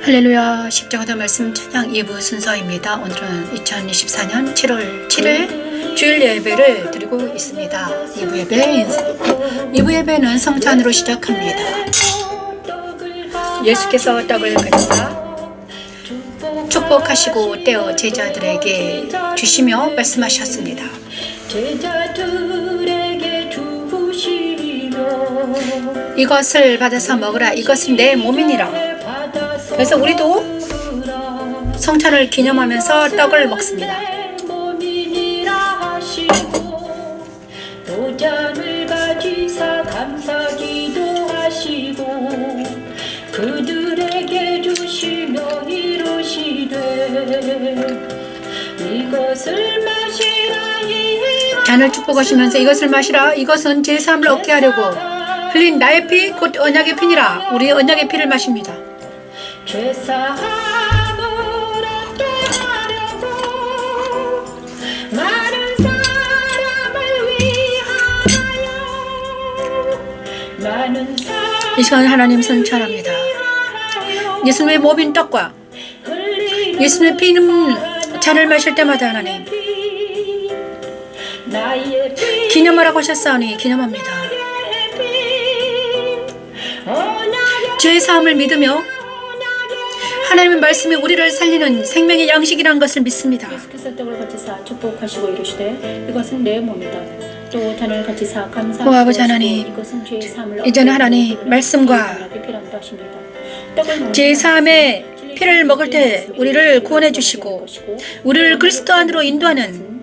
할렐루야. 십자가의 말씀 찬양 2부 순서입니다. 오늘은 2024년 7월 7일 주일 예배를 드리고 있습니다. 2부 예배는 성찬으로 시작합니다. 예수께서 떡을 가지사 축복하시고 떼어 제자들에게 주시며 말씀하셨습니다. 이것을 받아서 먹으라. 이것은 내 몸이니라. 그래서 우리도 성찬을 기념하면서 떡을 먹습니다. 도장을 가지사 감사기도 하시고 그들에게 주시며 이루시되 이것을 마시라. 잔을 축복하시면서 이것을 마시라. 이것은 제사함을 얻게 하려고 흘린 나의 피 곧 언약의 피니라. 우리 언약의 피를 마십니다. 죄사함을 얻게 하려고 많은 사람을 위하여 이 시간 하나님 선찬합니다. 예수님의 몸인 떡과 예수님의 피는 잔을 마실 때마다 하나님 기념하라고 하셨사오니 기념합니다. 죄사함을 믿으며 하나님의 말씀이 우리를 살리는 생명의 양식이라는 것을 믿습니다. 예수께서 떡을 가지사 축복하시고 이르시되 이것은 내 몸이다. 또 잔을 가지사 감사하시고 오 아버지 하나님, 이것은 죄 사함을 이제는 하나님 말씀과 제사함의 피를 먹을 때 우리를 구원해 주시고 우리를 그리스도 안으로 인도하는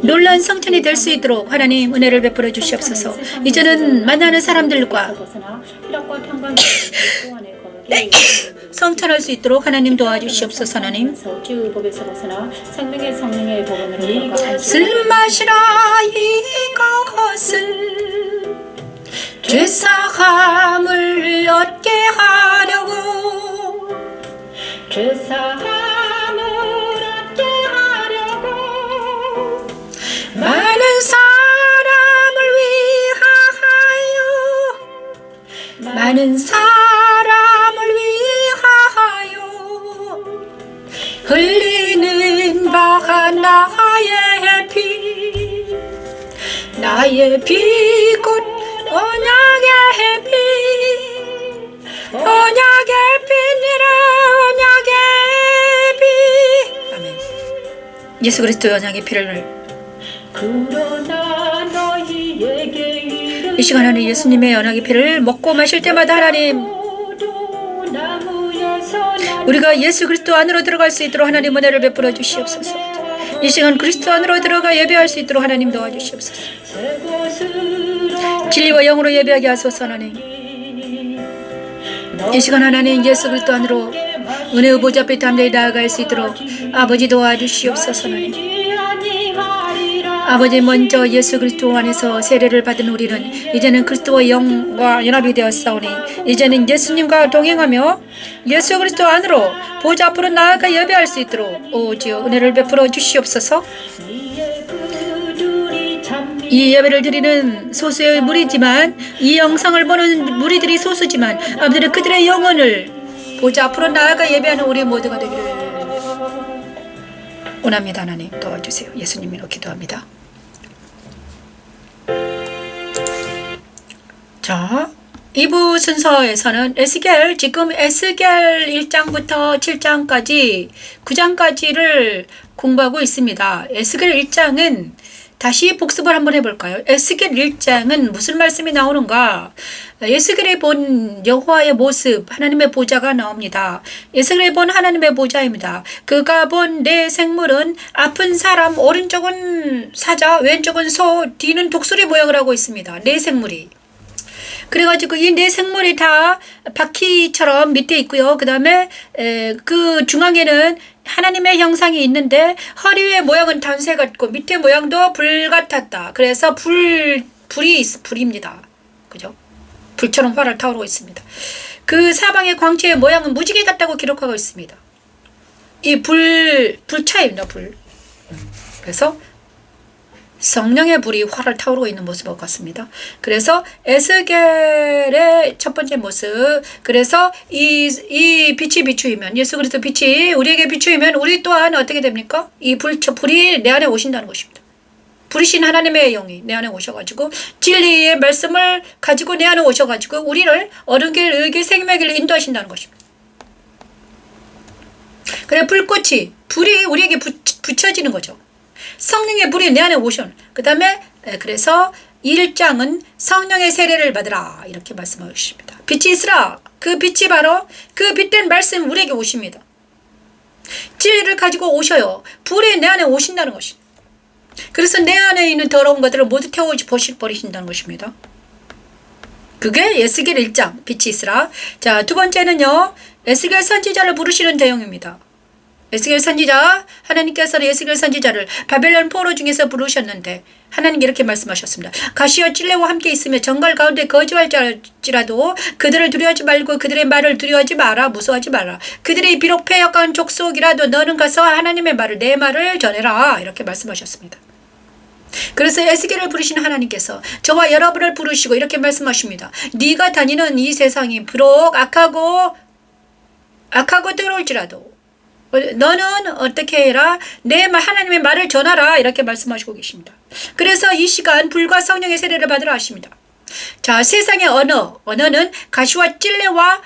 놀라운 성찬이 될 수 있도록 하나님 은혜를 베풀어 주시옵소서. 이제는 만나는 사람들과 성찬할 수 있도록 하나님 도와주시옵소서. 하나님 술 마시라. 이것은 죄사함을 얻게 하려고 죄사함을 얻게 하려고 많은 사람을 위하여 많은 사람을 위하여 흘리는 바가 나의 피 곧 언약의 피 언약의 피니라. 언약의 피. 아멘. 예수 그리스도의 언약의 피를 이 시간 하나님 예수님의 언약의 피를 먹고 마실 때마다 하나님 우리가 예수 그리스도 안으로 들어갈 수 있도록 하나님 은혜를 베풀어 주시옵소서. 이 시간 그리스도 안으로 들어가 예배할 수 있도록 하나님 도와주시옵소서. 진리와 영으로 예배하게 하소서. 하나님 이 시간 하나님 예수 그리스도 안으로 은혜의 보좌 앞에 담대히 나아갈 수 있도록 아버지 도와주시옵소서. 하나님 아버지 먼저 예수 그리스도 안에서 세례를 받은 우리는 이제는 그리스도와 영과 연합이 되었사오니 이제는 예수님과 동행하며 예수 그리스도 안으로 보좌 앞으로 나아가 예배할 수 있도록 오지어 은혜를 베풀어 주시옵소서. 이 예배를 드리는 소수의 무리지만 이 영상을 보는 무리들이 소수지만 아버지는 그들의 영혼을 보좌 앞으로 나아가 예배하는 우리 모두가 되기를 원합니다. 하나님 도와주세요. 예수님으로 기도합니다. 자, 2부 순서에서는 지금 에스겔 1장부터 7장까지 9장까지를 공부하고 있습니다. 에스겔 1장은 다시 복습을 한번 해볼까요? 에스겔 1장은 무슨 말씀이 나오는가? 에스겔에 본 여호와의 모습, 하나님의 보좌가 나옵니다. 에스겔에 본 하나님의 보좌입니다. 그가 본 네 생물은 아픈 사람, 오른쪽은 사자, 왼쪽은 소, 뒤는 독수리 모양을 하고 있습니다. 네 생물이. 그래가지고 이 네 생물이 다 바퀴처럼 밑에 있고요. 그 다음에 그 중앙에는 하나님의 형상이 있는데 허리 위의 모양은 단새 같고 밑에 모양도 불 같았다. 그래서 불입니다. 그죠? 불처럼 활을 타오르고 있습니다. 그 사방의 광채의 모양은 무지개 같다고 기록하고 있습니다. 이 불차입니다. 불. 그래서 성령의 불이 활을 타오르고 있는 모습을 같습니다. 그래서 에스겔의 첫 번째 모습, 그래서 이 빛이 비추이면, 예수 그리스도 빛이 우리에게 비추이면 우리 또한 어떻게 됩니까? 이 불이 내 안에 오신다는 것입니다. 불이신 하나님의 영이 내 안에 오셔가지고 진리의 말씀을 가지고 내 안에 오셔가지고 우리를 옳은 길, 의길, 생명의 길로 인도하신다는 것입니다. 그래 불이 우리에게 붙여지는 거죠. 성령의 불이 내 안에 오셔. 그 다음에 그래서 1장은 성령의 세례를 받으라 이렇게 말씀하고 있습니다. 빛이 있으라. 그 빛이 바로 그 빛된 말씀 우리에게 오십니다. 진리를 가지고 오셔요. 불이 내 안에 오신다는 것입니다. 그래서 내 안에 있는 더러운 것들을 모두 버리신다는 것입니다. 그게 에스겔 1장 빛이 있으라. 자, 두 번째는요. 에스겔 선지자를 부르시는 내용입니다. 에스겔 선지자, 하나님께서는 에스겔 선지자를 바벨론 포로 중에서 부르셨는데 하나님께 이렇게 말씀하셨습니다. 가시와 찔레와 함께 있으며 정갈 가운데 거주할지라도 그들을 두려워하지 말고 그들의 말을 두려워하지 마라. 무서워하지 마라. 그들이 비록 패역한 족속이라도 너는 가서 하나님의 말을 내 말을 전해라. 이렇게 말씀하셨습니다. 그래서 에스겔을 부르시는 하나님께서 저와 여러분을 부르시고 이렇게 말씀하십니다. 네가 다니는 이 세상이 비록 악하고 들어올지라도 너는 어떻게 해라? 하나님의 말을 전하라. 이렇게 말씀하시고 계십니다. 그래서 이 시간 불과 성령의 세례를 받으라 하십니다. 자, 세상의 언어는 가시와 찔레와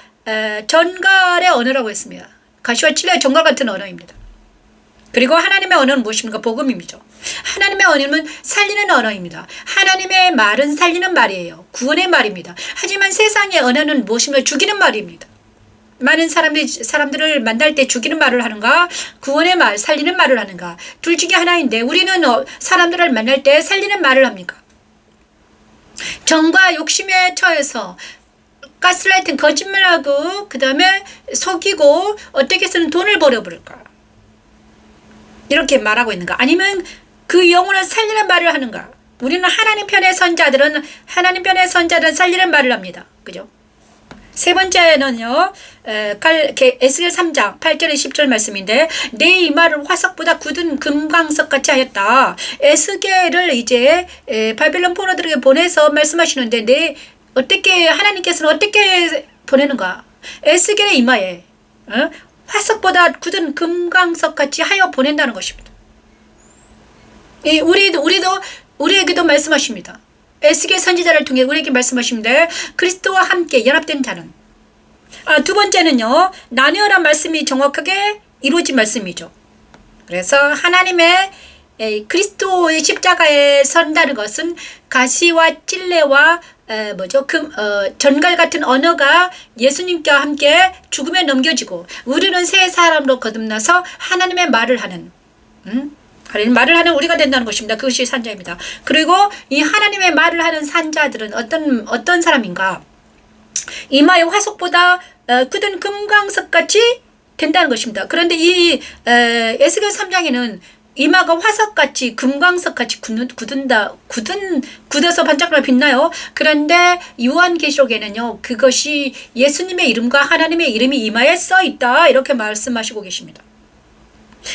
전갈의 언어라고 했습니다. 가시와 찔레와 전갈 같은 언어입니다. 그리고 하나님의 언어는 무엇입니까? 복음입니다. 하나님의 언어는 살리는 언어입니다. 하나님의 말은 살리는 말이에요. 구원의 말입니다. 하지만 세상의 언어는 무엇입니까? 죽이는 말입니다. 많은 사람들을 만날 때 죽이는 말을 하는가? 구원의 말, 살리는 말을 하는가? 둘 중에 하나인데 우리는 사람들을 만날 때 살리는 말을 합니까? 정과 욕심에 처해서 가스라이팅 거짓말하고 그 다음에 속이고 어떻게 해서는 돈을 벌어버릴까? 이렇게 말하고 있는가? 아니면 그 영혼을 살리는 말을 하는가? 우리는 하나님 편의 선자들은 살리는 말을 합니다. 그죠? 세 번째는요, 에스겔 3장 8절에 10절 말씀인데, 내 이마를 화석보다 굳은 금광석 같이 하였다. 에스겔을 이제 바벨론 포로들에게 보내서 말씀하시는데, 하나님께서는 어떻게 보내는가? 에스겔의 이마에 화석보다 굳은 금광석 같이 하여 보낸다는 것입니다. 우리에게도 말씀하십니다. 에스겔 선지자를 통해 우리에게 말씀하십니다. 그리스도와 함께 연합된 자는. 두 번째는요. 나뉘어란 말씀이 정확하게 이루어진 말씀이죠. 그래서 하나님의 그리스도의 십자가에 선다는 것은 가시와 찔레와 전갈 같은 언어가 예수님과 함께 죽음에 넘겨지고 우리는 새 사람으로 거듭나서 하나님의 말을 하는 말을 하는 우리가 된다는 것입니다. 그것이 산자입니다. 그리고 이 하나님의 말을 하는 산자들은 어떤 사람인가? 이마의 화석보다 굳은 금광석같이 된다는 것입니다. 그런데 이 에스겔 3장에는 이마가 화석같이 금광석같이 굳어서 반짝거려 빛나요. 그런데 요한계시록에는요. 그것이 예수님의 이름과 하나님의 이름이 이마에 써 있다. 이렇게 말씀하시고 계십니다.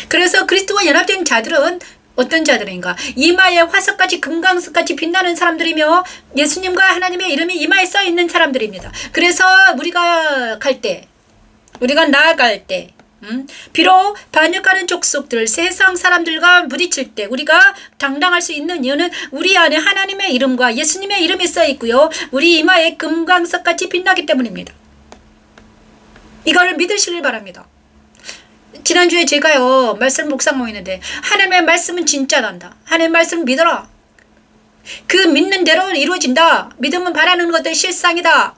그래서 그리스도와 연합된 자들은 어떤 자들인가? 이마에 화석같이 금광석같이 빛나는 사람들이며 예수님과 하나님의 이름이 이마에 써 있는 사람들입니다. 그래서 우리가 나아갈 때 비록 반역하는 족속들 세상 사람들과 부딪힐 때 우리가 당당할 수 있는 이유는 우리 안에 하나님의 이름과 예수님의 이름이 써 있고요. 우리 이마에 금광석같이 빛나기 때문입니다. 이거를 믿으시길 바랍니다. 지난주에 제가요 말씀 묵상하고 있는데 하나님의 말씀은 진짜란다. 하나님의 말씀 믿어라. 그 믿는 대로 이루어진다. 믿으면 바라는 것들 실상이다.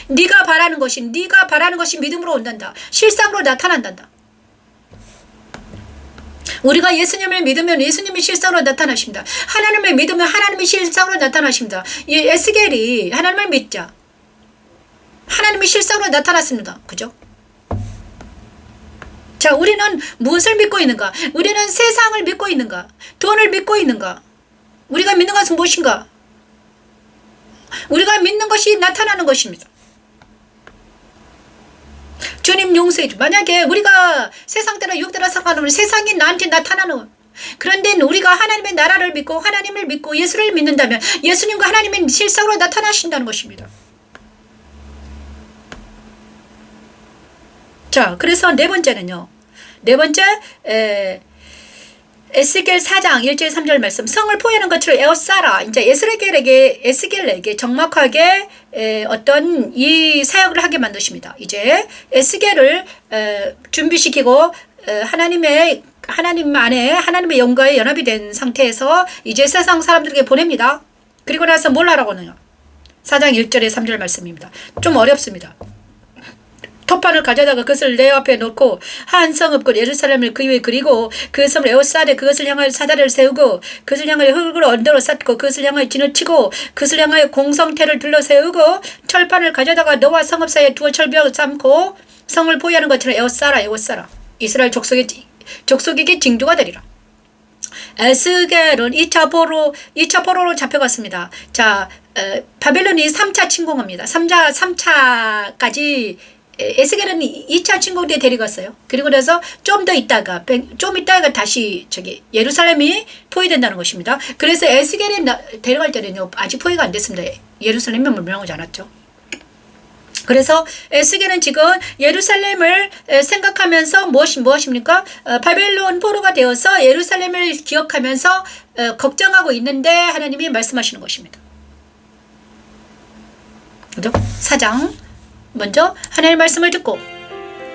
네가 바라는 것이 믿음으로 온단다. 실상으로 나타난단다. 우리가 예수님을 믿으면 예수님이 실상으로 나타나십니다. 하나님을 믿으면 하나님이 실상으로 나타나십니다. 이 에스겔이 하나님을 믿자. 하나님이 실상으로 나타났습니다. 그죠? 자, 우리는 무엇을 믿고 있는가? 우리는 세상을 믿고 있는가? 돈을 믿고 있는가? 우리가 믿는 것은 무엇인가? 우리가 믿는 것이 나타나는 것입니다. 주님 용서해 주. 만약에 우리가 세상대로 육대로 살아가면 세상이 나한테 나타나는 그런데 우리가 하나님의 나라를 믿고 하나님을 믿고 예수를 믿는다면 예수님과 하나님의 실상으로 나타나신다는 것입니다. 자, 그래서 네 번째는요. 네 번째, 에스겔 4장 1절 3절 말씀. 성을 포위하는 것으로 에워싸라. 이제 에스겔에게 정확하게 어떤 이 사역을 하게 만드십니다. 이제 에스겔을 준비시키고 하나님 안에 하나님의 영과에 연합이 된 상태에서 이제 세상 사람들에게 보냅니다. 그리고 나서 뭘 하라고 하느냐. 4장 1절에 3절 말씀입니다. 좀 어렵습니다. 토판을 가져다가 그것을 내 앞에 놓고 한 성읍 예루살렘을 그 위에 그리고 그 성을 에워싸되 그것을 향하여 사다리를 세우고 그것을 향하여 흙으로 언덕을 쌓고 그것을 향하여 진을 치고 그것을 향하여 공성태를 둘러세우고 철판을 가져다가 너와 성읍 사이에 두어 철벽을 쌓고 성을 포위하는 것처럼 에워싸라. 이스라엘 족속에게 징조가 되리라. 에스겔은 2차 포로로 잡혀갔습니다. 자, 바벨론이 3차 침공합니다. 3차까지 에스겔은 2차 침공 때 데려갔어요. 그리고 나서 좀 있다가 다시 예루살렘이 포위된다는 것입니다. 그래서 에스겔이 데려갈 때는요, 아직 포위가 안 됐습니다. 예루살렘이 멸망하지 않았죠. 그래서 에스겔은 지금 예루살렘을 생각하면서 무엇입니까? 바벨론 포로가 되어서 예루살렘을 기억하면서 걱정하고 있는데 하나님이 말씀하시는 것입니다. 그죠? 4장 먼저 하나님의 말씀을 듣고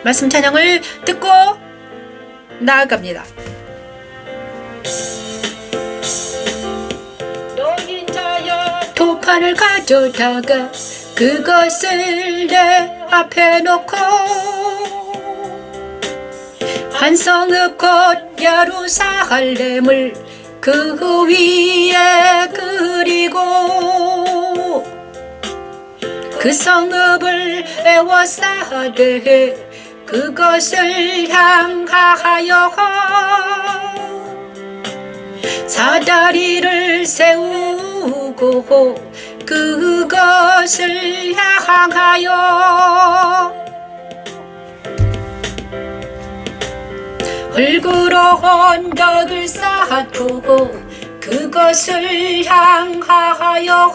말씀 찬양을 듣고 나아갑니다. 도판을 가져다가 그것을 내 앞에 놓고 한 성읍 곧 예루살렘을 그 위에 그리고 그 성읍을 에워싸되 그것을 향하여 사다리를 세우고 그것을 향하여 흙으로 언덕을 쌓고 그것을 향하여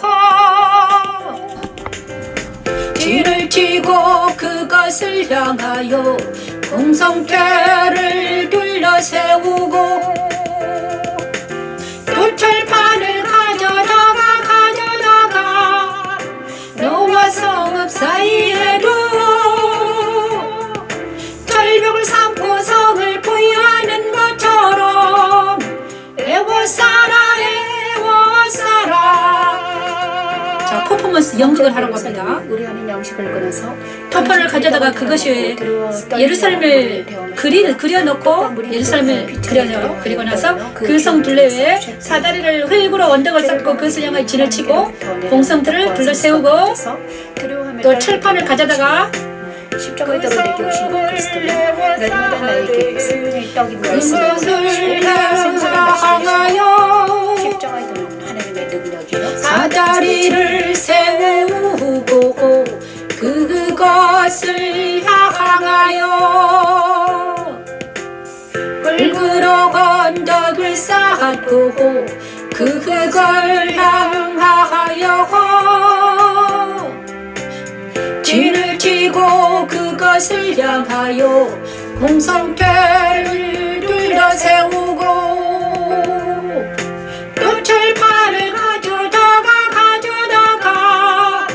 진을 치고 그것을 향하여 공성태를 둘러세우고 돌철판을 가져다가 너와 성읍 사이에도 철벽을 삼고 성을 포위하는 것처럼 에워싸라. 자, 퍼포먼스 연극을 하라고 합니다. 우리하는 양식을 끊어서 토판을 가져다가 그것이 예루살렘을 그려놓고 예루살렘을 그려요. 그리고 나서 그 성 둘레에 사다리를 흙으로 언덕을 쌓고 그것을 향하여 진을 치고 공성들을 둘러세우고 또 철판을 가져다가 십자가의 떡을 내게 오신 그리스도는 날마다 나에게 생명의 떡인 말씀을 향하여 십자가의 떡은 하나님의 능력이요 사다리를 세우고 그것을 향하여 흙으로 언덕을 쌓고 그걸 향하여 진을 치고 그것을 향하여 공성태를 둘러세우고 또 철판을 가져다가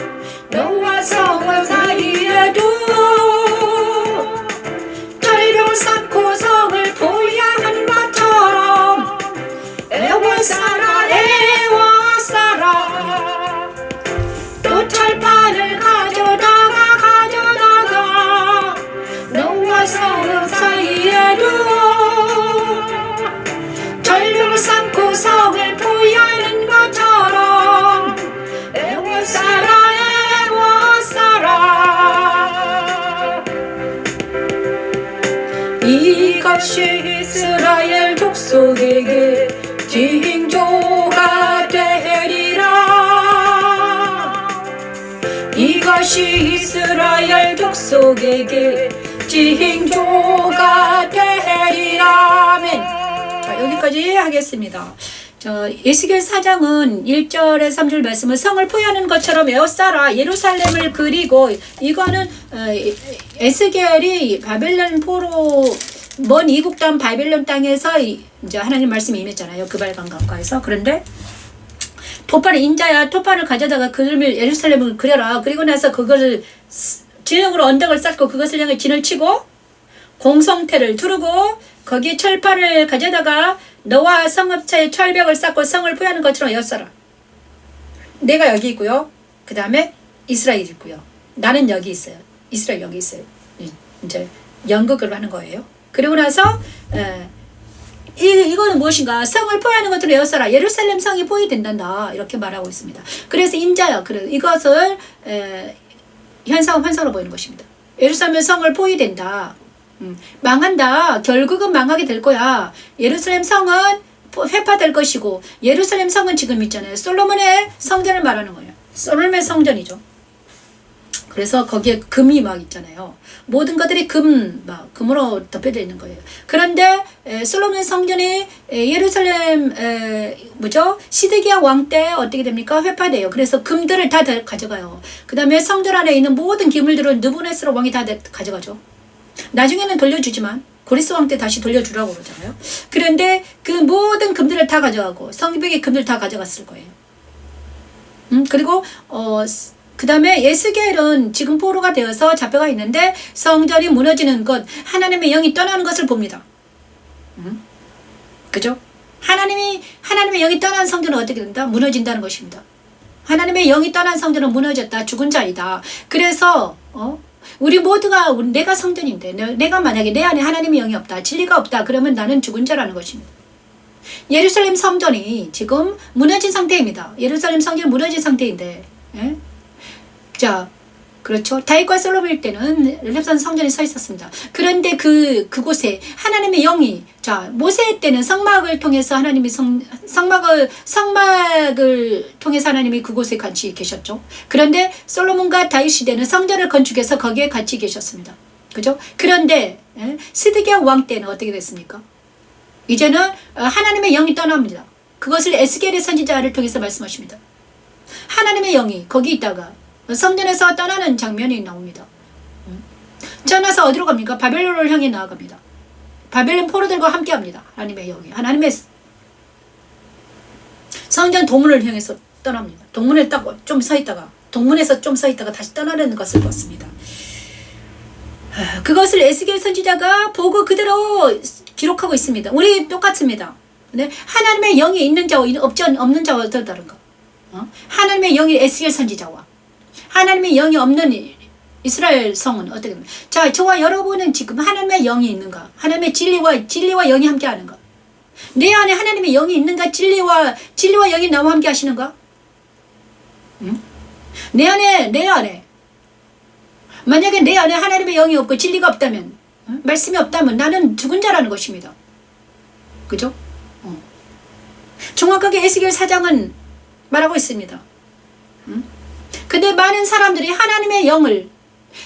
너와 성읍 사이에도 철벽을 쌓고 성을 포위하는 것처럼 에워싸라. 또 철판을 가져다가 너와 성읍 사이에도 철벽을 쌓고 성을 포위하는 것처럼 에워싸라. 이것이 이스라엘 족속에게 징조가 되리라. 이것이 이스라엘 족속에게 징조가 되리라. 아멘. 자, 여기까지 하겠습니다. 에스겔 4장은 1절에 3절 말씀은 성을 포위하는 것처럼 에워싸라 예루살렘을 그리고 이거는 에스겔이 바벨론 포로 먼 이국 땅 바벨론 땅에서 이제 하나님 말씀이 임했잖아요. 그발강 강가에서. 그런데 토파는 인자야 토파를 가져다가 그림을 예루살렘을 그려라. 그리고 나서 그것을 진흙으로 언덕을 쌓고 그것을 향해 진을 치고 공성태를 두르고 거기에 철판을 가져다가 너와 성읍차에 철벽을 쌓고 성을 포위하는 것처럼 에워싸라. 내가 여기 있고요. 그 다음에 이스라엘 있고요. 나는 여기 있어요. 이스라엘 여기 있어요. 이제 연극을 하는 거예요. 그리고 나서 이거는 무엇인가? 성을 포위하는 것처럼 에워싸라. 예루살렘 성이 포위된단다. 이렇게 말하고 있습니다. 그래서 인자요. 그래서 이것을 환상으로 보이는 것입니다. 예루살렘 성을 포위된다. 망한다. 결국은 망하게 될 거야. 예루살렘 성은 회파될 것이고 예루살렘 성은 지금 있잖아요. 솔로몬의 성전을 말하는 거예요. 솔로몬의 성전이죠. 그래서 거기에 금이 막 있잖아요. 모든 것들이 금으로 덮여져 있는 거예요. 그런데 솔로몬의 성전이 예루살렘 시드기야 왕 때 어떻게 됩니까? 회파돼요. 그래서 금들을 다 가져가요. 그 다음에 성전 안에 있는 모든 기물들을 느부갓네살 왕이 다 가져가죠. 나중에는 돌려주지만 고리스 왕 때 다시 돌려주라고 그러잖아요. 그런데 그 모든 금들을 다 가져가고 성벽의 금들 다 가져갔을 거예요. 그리고 그 다음에 에스겔은 지금 포로가 되어서 잡혀가 있는데 성전이 무너지는 것, 하나님의 영이 떠나는 것을 봅니다. 그죠? 하나님의 영이 떠난 성전은 어떻게 된다? 무너진다는 것입니다. 하나님의 영이 떠난 성전은 무너졌다. 죽은 자이다. 그래서 우리 모두가 내가 성전인데 내가 만약에 내 안에 하나님의 영이 없다. 진리가 없다. 그러면 나는 죽은 자라는 것입니다. 예루살렘 성전이 지금 무너진 상태입니다. 예루살렘 성전이 무너진 상태인데 자, 그렇죠. 다윗과 솔로몬 때는 렙산 성전이 서 있었습니다. 그런데 그곳에 하나님의 영이 모세 때는 성막을 통해서 하나님이 성막을 통해서 하나님이 그곳에 같이 계셨죠. 그런데 솔로몬과 다윗 시대는 성전을 건축해서 거기에 같이 계셨습니다. 그죠? 그런데 시드기야 왕 때는 어떻게 됐습니까? 이제는 하나님의 영이 떠납니다. 그것을 에스겔의 선지자를 통해서 말씀하십니다. 하나님의 영이 거기 있다가 성전에서 떠나는 장면이 나옵니다. 떠나서 어디로 갑니까? 바벨론을 향해 나아갑니다. 바벨론 포로들과 함께합니다. 하나님의 영이. 하나님의 성전 동문을 향해서 떠납니다. 동문에 좀 서 있다가 동문에서 좀 서 있다가 다시 떠나는 것을 봤습니다. 그것을 에스겔 선지자가 보고 그대로 기록하고 있습니다. 우리 똑같습니다. 네? 하나님의 영이 있는 자와 없는 자와 어떤 다른가? 하나님의 영이 에스겔 선지자와 하나님의 영이 없는 이스라엘 성은 어떻게 됩니까? 자, 저와 여러분은 지금 하나님의 영이 있는가? 하나님의 진리와 영이 함께 하는가? 내 안에 하나님의 영이 있는가? 진리와 영이 나와 함께 하시는가? 내 안에 만약에 내 안에 하나님의 영이 없고 진리가 없다면 말씀이 없다면 나는 죽은 자라는 것입니다. 그죠? 정확하게 에스겔 4장은 말하고 있습니다. 근데 많은 사람들이 하나님의 영을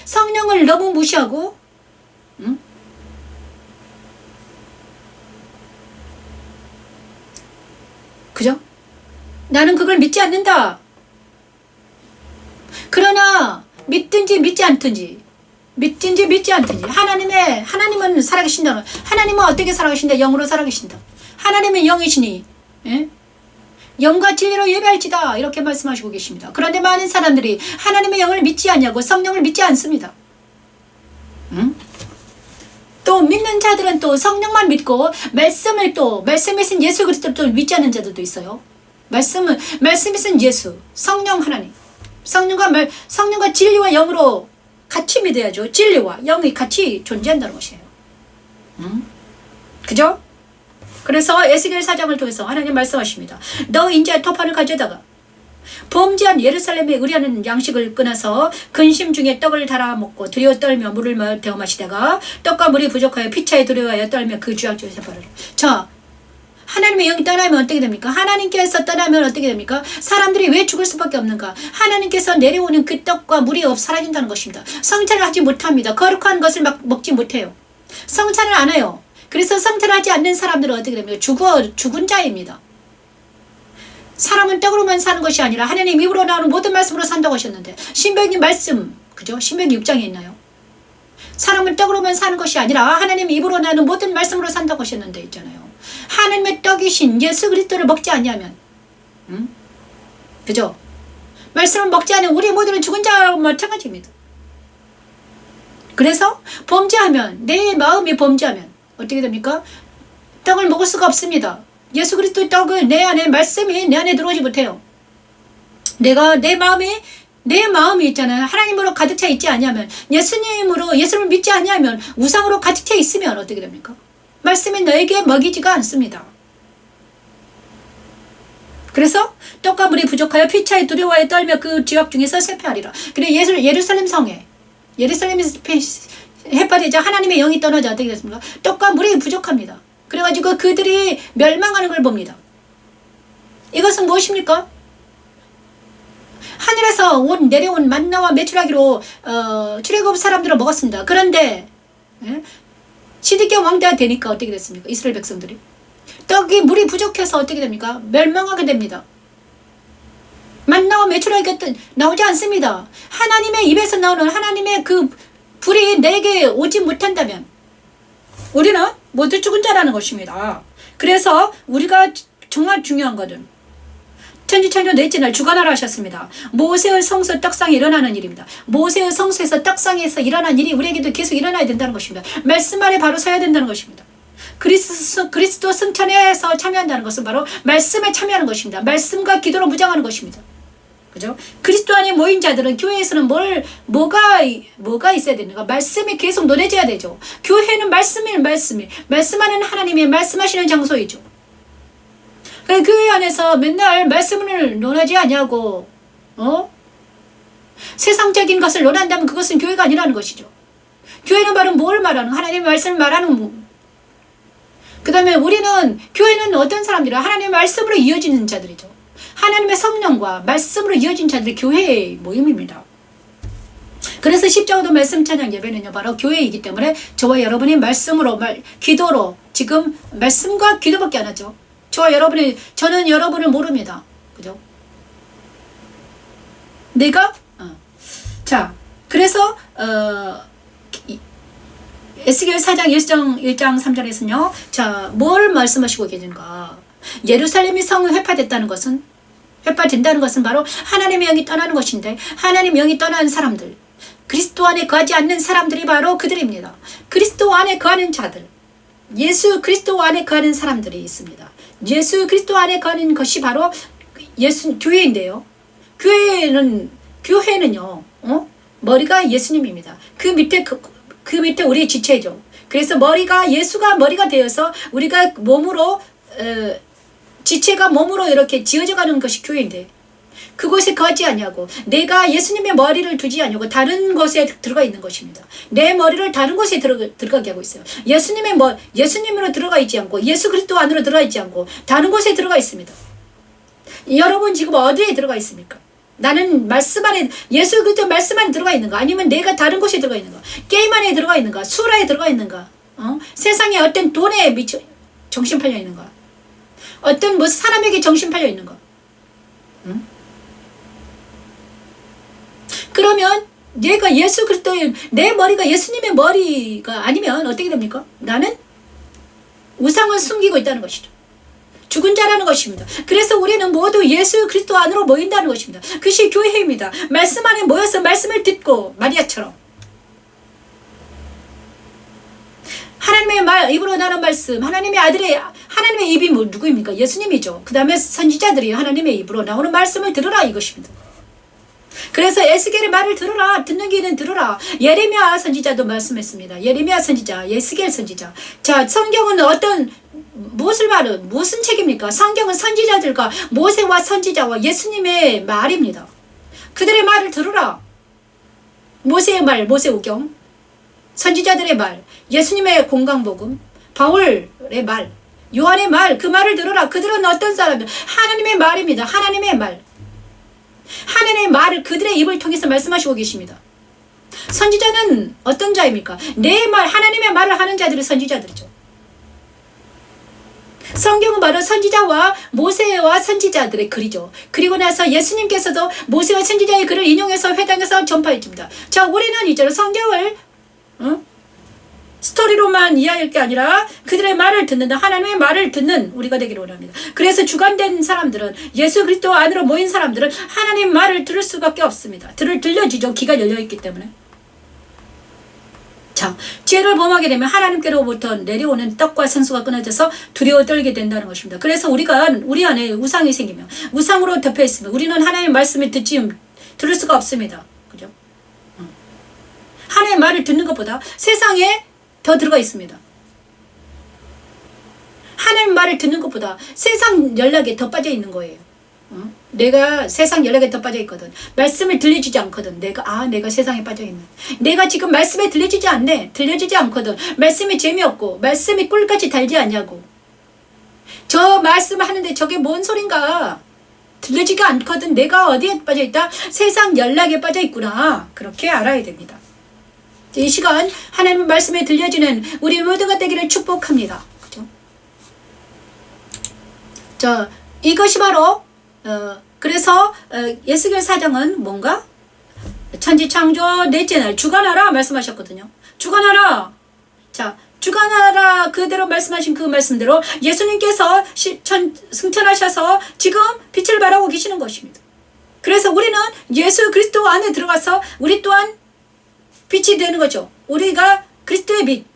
성령을 너무 무시하고 그죠? 나는 그걸 믿지 않는다. 그러나 믿든지 믿지 않든지 하나님은 살아계신다. 하나님은 어떻게 살아계신다? 영으로 살아계신다. 하나님은 영이시니 영과 진리로 예배할지다 이렇게 말씀하시고 계십니다. 그런데 많은 사람들이 하나님의 영을 믿지 않냐고 성령을 믿지 않습니다. 또 믿는 자들은 또 성령만 믿고 말씀에 쓴 예수 그리스도를 믿지 않는 자들도 있어요. 말씀에 쓴 예수, 성령 하나님, 성령과 진리와 영으로 같이 믿어야죠. 진리와 영이 같이 존재한다는 것이에요. 그죠? 그래서 에스겔 4장을 통해서 하나님 말씀하십니다. 너 인자의 토판을 가져다가 범죄한 예루살렘에 의뢰하는 양식을 끊어서 근심 중에 떡을 달아 먹고 두려워 떨며 물을 데워 마시다가 떡과 물이 부족하여 피차에 두려워하여 떨며 그 주약주에서 벌어라. 자, 하나님의 영이 떠나면 어떻게 됩니까? 하나님께서 떠나면 어떻게 됩니까? 사람들이 왜 죽을 수밖에 없는가? 하나님께서 내려오는 그 떡과 물이 사라진다는 것입니다. 성찬을 하지 못합니다. 거룩한 것을 막 먹지 못해요. 성찬을 안 해요. 그래서 성찰하지 않는 사람들은 어떻게 됩니까? 죽은 자입니다. 사람은 떡으로만 사는 것이 아니라 하나님 입으로 나오는 모든 말씀으로 산다고 하셨는데, 신명기 말씀, 그죠? 신명기 6장에 있나요? 사람은 떡으로만 사는 것이 아니라 하나님 입으로 나오는 모든 말씀으로 산다고 하셨는데 있잖아요. 하나님의 떡이신 예수 그리스도를 먹지 않냐면, 그죠? 말씀을 먹지 않으면 우리 모두는 죽은 자와 마찬가지입니다. 그래서 범죄하면, 내 마음이 범죄하면 어떻게 됩니까? 떡을 먹을 수가 없습니다. 예수 그리스도의 떡을 내 안에, 말씀이 내 안에 들어오지 못해요. 내 마음이 있잖아요. 하나님으로 가득 차 있지 않냐면, 예수를 믿지 않냐면, 우상으로 가득 차 있으면 어떻게 됩니까? 말씀이 너에게 먹이지가 않습니다. 그래서 떡과 물이 부족하여 피차에 두려워하여 떨며 그 지역 중에서 쇠퇴하리라. 그래 예루살렘 성에, 예루살렘에서 해파리자 하나님의 영이 떠나자 어떻게 됐습니까? 떡과 물이 부족합니다. 그래가지고 그들이 멸망하는 걸 봅니다. 이것은 무엇입니까? 하늘에서 내려온 만나와 메추라기로 출애굽 사람들을 먹었습니다. 그런데 시드기야 왕대가 되니까 어떻게 됐습니까? 이스라엘 백성들이 떡이 물이 부족해서 어떻게 됩니까? 멸망하게 됩니다. 만나와 메추라기가 나오지 않습니다. 하나님의 입에서 나오는 하나님의 그 불이 내게 오지 못한다면 우리는 모두 죽은 자라는 것입니다. 그래서 우리가 정말 중요한 것은 천지창조 넷째 날 주관하라 하셨습니다. 모세의 성소 떡상이 일어나는 일입니다. 모세의 성소에서 떡상에서 일어난 일이 우리에게도 계속 일어나야 된다는 것입니다. 말씀 아래 바로 서야 된다는 것입니다. 그리스도 승천에서 참여한다는 것은 바로 말씀에 참여하는 것입니다. 말씀과 기도로 무장하는 것입니다. 그죠? 그리스도 안에 모인 자들은 교회에서는 뭐가 있어야 되는가? 말씀이 계속 논해져야 되죠. 교회는 말씀 안에는 하나님이 말씀하시는 장소이죠. 교회 안에서 맨날 말씀을 논하지 않냐고, 세상적인 것을 논한다면 그것은 교회가 아니라는 것이죠. 교회는 바로 뭘 말하는? 하나님의 말씀을 말하는. 그 다음에 교회는 어떤 사람들이야? 하나님의 말씀으로 이어지는 자들이죠. 하나님의 성령과 말씀으로 이어진 자들이 교회의 모임입니다. 그래서 십자가도 말씀 찬양 예배는요, 바로 교회이기 때문에 저와 여러분이 말씀으로, 기도로, 지금 말씀과 기도밖에 안 하죠. 저는 여러분을 모릅니다. 그죠? 그래서, 에스겔 4장 1장 3절에서는요, 뭘 말씀하시고 계신가? 예루살렘이 성을 회파된다는 것은 바로 하나님의 영이 떠나는 것인데, 하나님의 영이 떠나는 사람들, 그리스도 안에 거하지 않는 사람들이 바로 그들입니다. 그리스도 안에 거하는 자들, 예수 그리스도 안에 거하는 사람들이 있습니다. 예수 그리스도 안에 거하는 것이 바로 교회인데요. 교회는요, 머리가 예수님입니다. 그 밑에 우리 지체죠. 그래서 예수가 머리가 되어서 우리가 몸으로, 지체가 몸으로 이렇게 지어져 가는 것이 교회인데, 그곳에 거하지 않냐고, 내가 예수님의 머리를 두지 않냐고 다른 곳에 들어가 있는 것입니다. 내 머리를 다른 곳에 들어가게 하고 있어요. 예수님으로 들어가 있지 않고, 예수 그리스도 안으로 들어가 있지 않고 다른 곳에 들어가 있습니다. 여러분 지금 어디에 들어가 있습니까? 나는 말씀 안에, 예수 그리스도 말씀 안에 들어가 있는가? 아니면 내가 다른 곳에 들어가 있는가? 게임 안에 들어가 있는가? 수라에 들어가 있는가? 세상에 어떤 돈에 정신 팔려 있는가? 어떤 사람에게 정신 팔려 있는가? 그러면 내가 예수 그리스도의, 내 머리가 예수님의 머리가 아니면 어떻게 됩니까? 나는 우상을 숨기고 있다는 것이죠. 죽은 자라는 것입니다. 그래서 우리는 모두 예수 그리스도 안으로 모인다는 것입니다. 그것이 교회입니다. 말씀 안에 모여서 말씀을 듣고, 마리아처럼 하나님의 입으로 나는 말씀, 하나님의 입이 누구입니까? 예수님이죠. 그 다음에 선지자들이 하나님의 입으로 나오는 말씀을 들으라 이것입니다. 그래서 에스겔의 말을 들으라. 듣는 귀는 들으라. 예레미야 선지자도 말씀했습니다. 예레미야 선지자, 에스겔 선지자. 성경은 무슨 책입니까? 성경은 선지자들과 모세와 선지자와 예수님의 말입니다. 그들의 말을 들으라. 모세의 말, 모세오경, 선지자들의 말, 예수님의 공강복음, 바울의 말, 요한의 말, 그 말을 들으라. 그들은 어떤 사람들? 하나님의 말입니다. 하나님의 말. 하나님의 말을 그들의 입을 통해서 말씀하시고 계십니다. 선지자는 어떤 자입니까? 하나님의 말을 하는 자들이 선지자들이죠. 성경은 바로 선지자와 모세와 선지자들의 글이죠. 그리고 나서 예수님께서도 모세와 선지자의 글을 인용해서 회당에서 전파했습니다. 자, 우리는 이제 성경을 스토리로만 이해할 게 아니라 그들의 말을 듣는다. 하나님의 말을 듣는 우리가 되기를 원합니다. 그래서 주관된 사람들은, 예수 그리스도 안으로 모인 사람들은 하나님 말을 들을 수밖에 없습니다. 들려지죠. 귀가 열려있기 때문에. 자, 죄를 범하게 되면 하나님께로부터 내려오는 떡과 생수가 끊어져서 두려워 떨게 된다는 것입니다. 그래서 우리 안에 우상이 생기면, 우상으로 덮여 있으면 우리는 하나님의 말씀을 들을 수가 없습니다. 그죠? 하나님의 말을 듣는 것보다 세상에 더 들어가 있습니다. 하나님 말을 듣는 것보다 세상 연락에 더 빠져 있는 거예요. 내가 세상 연락에 더 빠져 있거든. 말씀을 들려주지 않거든. 내가 세상에 빠져 있는. 내가 지금 말씀에 들려지지 않거든. 말씀이 재미없고, 말씀이 꿀같이 달지 않냐고. 저 말씀을 하는데 저게 뭔 소린가? 들려지가 않거든. 내가 어디에 빠져 있다? 세상 연락에 빠져 있구나. 그렇게 알아야 됩니다. 이 시간 하나님의 말씀에 들려지는 우리 모두가 되기를 축복합니다. 그죠? 자, 이것이 바로 그래서 에스겔 4장은 뭔가? 천지창조 넷째 날 주관하라 말씀하셨거든요. 주관하라. 자, 주관하라 그대로 말씀하신 그 말씀대로 예수님께서 승천하셔서 지금 빛을 발하고 계시는 것입니다. 그래서 우리는 예수 그리스도 안에 들어가서 우리 또한 빛이 되는 거죠. 우리가 그리스도의 빛.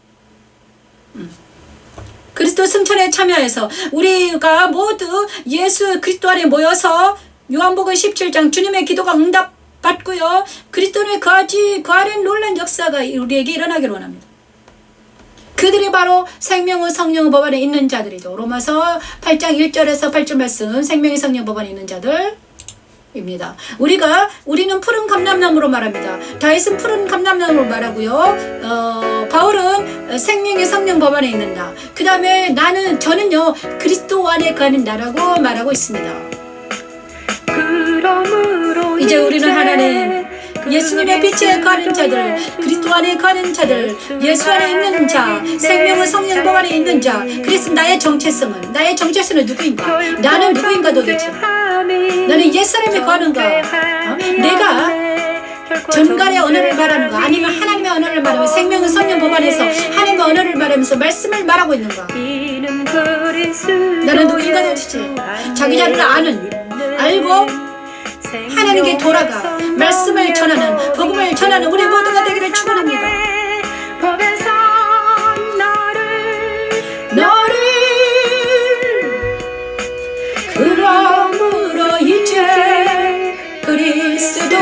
그리스도 승천에 참여해서 우리가 모두 예수 그리스도 안에 모여서 요한복음 17장 주님의 기도가 응답받고요. 그리스도를 거하는 놀란 역사가 우리에게 일어나기를 원합니다. 그들이 바로 생명의 성령의 법 안에 있는 자들이죠. 로마서 8장 1절에서 8절 말씀, 생명의 성령 법 안에 있는 자들 입니다. 우리는 푸른 감람나무로 말합니다. 다윗은 푸른 감람나무로 말하고요. 바울은 생명의 성령 법 안에 있는다. 그 다음에 저는요 그리스도 안에 가는 나라고 말하고 있습니다. 이제 우리는 하나님 예수님의 빛에 가는 자들, 그리스도 안에 가는 자들, 예수 안에 있는 자, 생명의 성령 법 안에 있는 자. 그래서 나의 정체성은 누구인가? 나는 누구인가 도대체? 나는 옛사람에 거하는가? 내가 전갈의 언어를 말하는가? 아니면 하나님의 언어를 말하며 생명의 성령 법 안에서 하나님의 언어를 말하면서 말씀을 말하고 있는가? 나는 누구인가 도대체? 자기 자리를 알고 하나님께 돌아가 말씀을 전하는, 복음을 전하는 우리 모두가 되기를 축원합니다. 너를 그러므로 이제 그리스도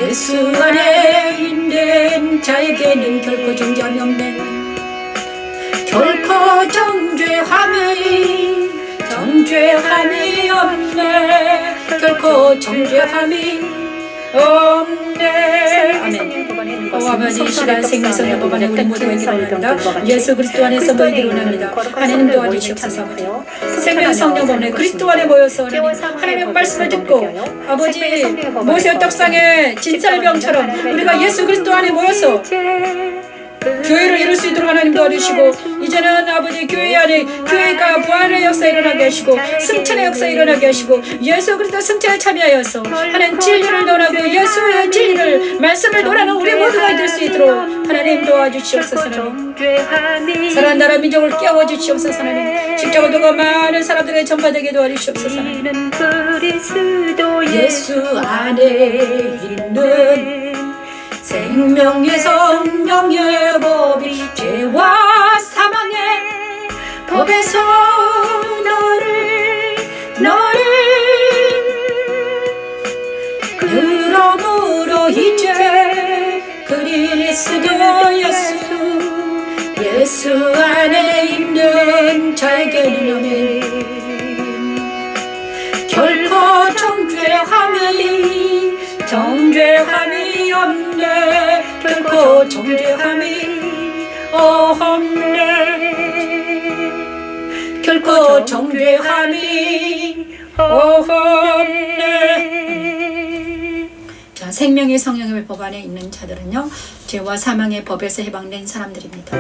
예수 안에 있는 자에게는 결코 정죄함이 없네. 결코 정죄함이 없네. 결코 정죄함이 없네. 아멘. 아버지, 이 시간 생명성령 법 안에 우리 모두에게 원합니다. 예수 그리스도 안에서 모이기를 원합니다. 하나님 도와주시옵소서. 생명성령 법 안에 그리스도 안에 모여서 하나님의 말씀을 듣고, 아버지 모세 떡상의 진쌀병처럼 우리가 예수 그리스도 안에 모여서 교회를 이룰 수 있도록 하나님 도와주시고, 이제는 아버지 교회 안에 교회가 부활의 역사 일어나게 하시고 승천의 역사 일어나게 하시고 예수 그리스도 승천에 참여하여서 하나님 진리를 논하고 예수의 진리를 말씀을 논하는 우리 모두가 될 수 있도록 하나님 도와주시옵소서. 하나님 사랑하는 나라 민족을 깨워주시옵소서. 하나님 십자가 도가 많은 사람들에게 전파되게 도와주시옵소서. 하나님 예수 안에 있는 생명의 성령의 법이 죄와 사망의 법에서 너를 그러므로 이제 그리스도 예수 안에 있는 자에게는 아멘. 결코 정죄함이 없네. 결코 정죄함이 없네. 결코 정죄함이 없네. 자, 생명의 성령의 법 안에 있는 자들은요 죄와 사망의 법에서 해방된 사람들입니다.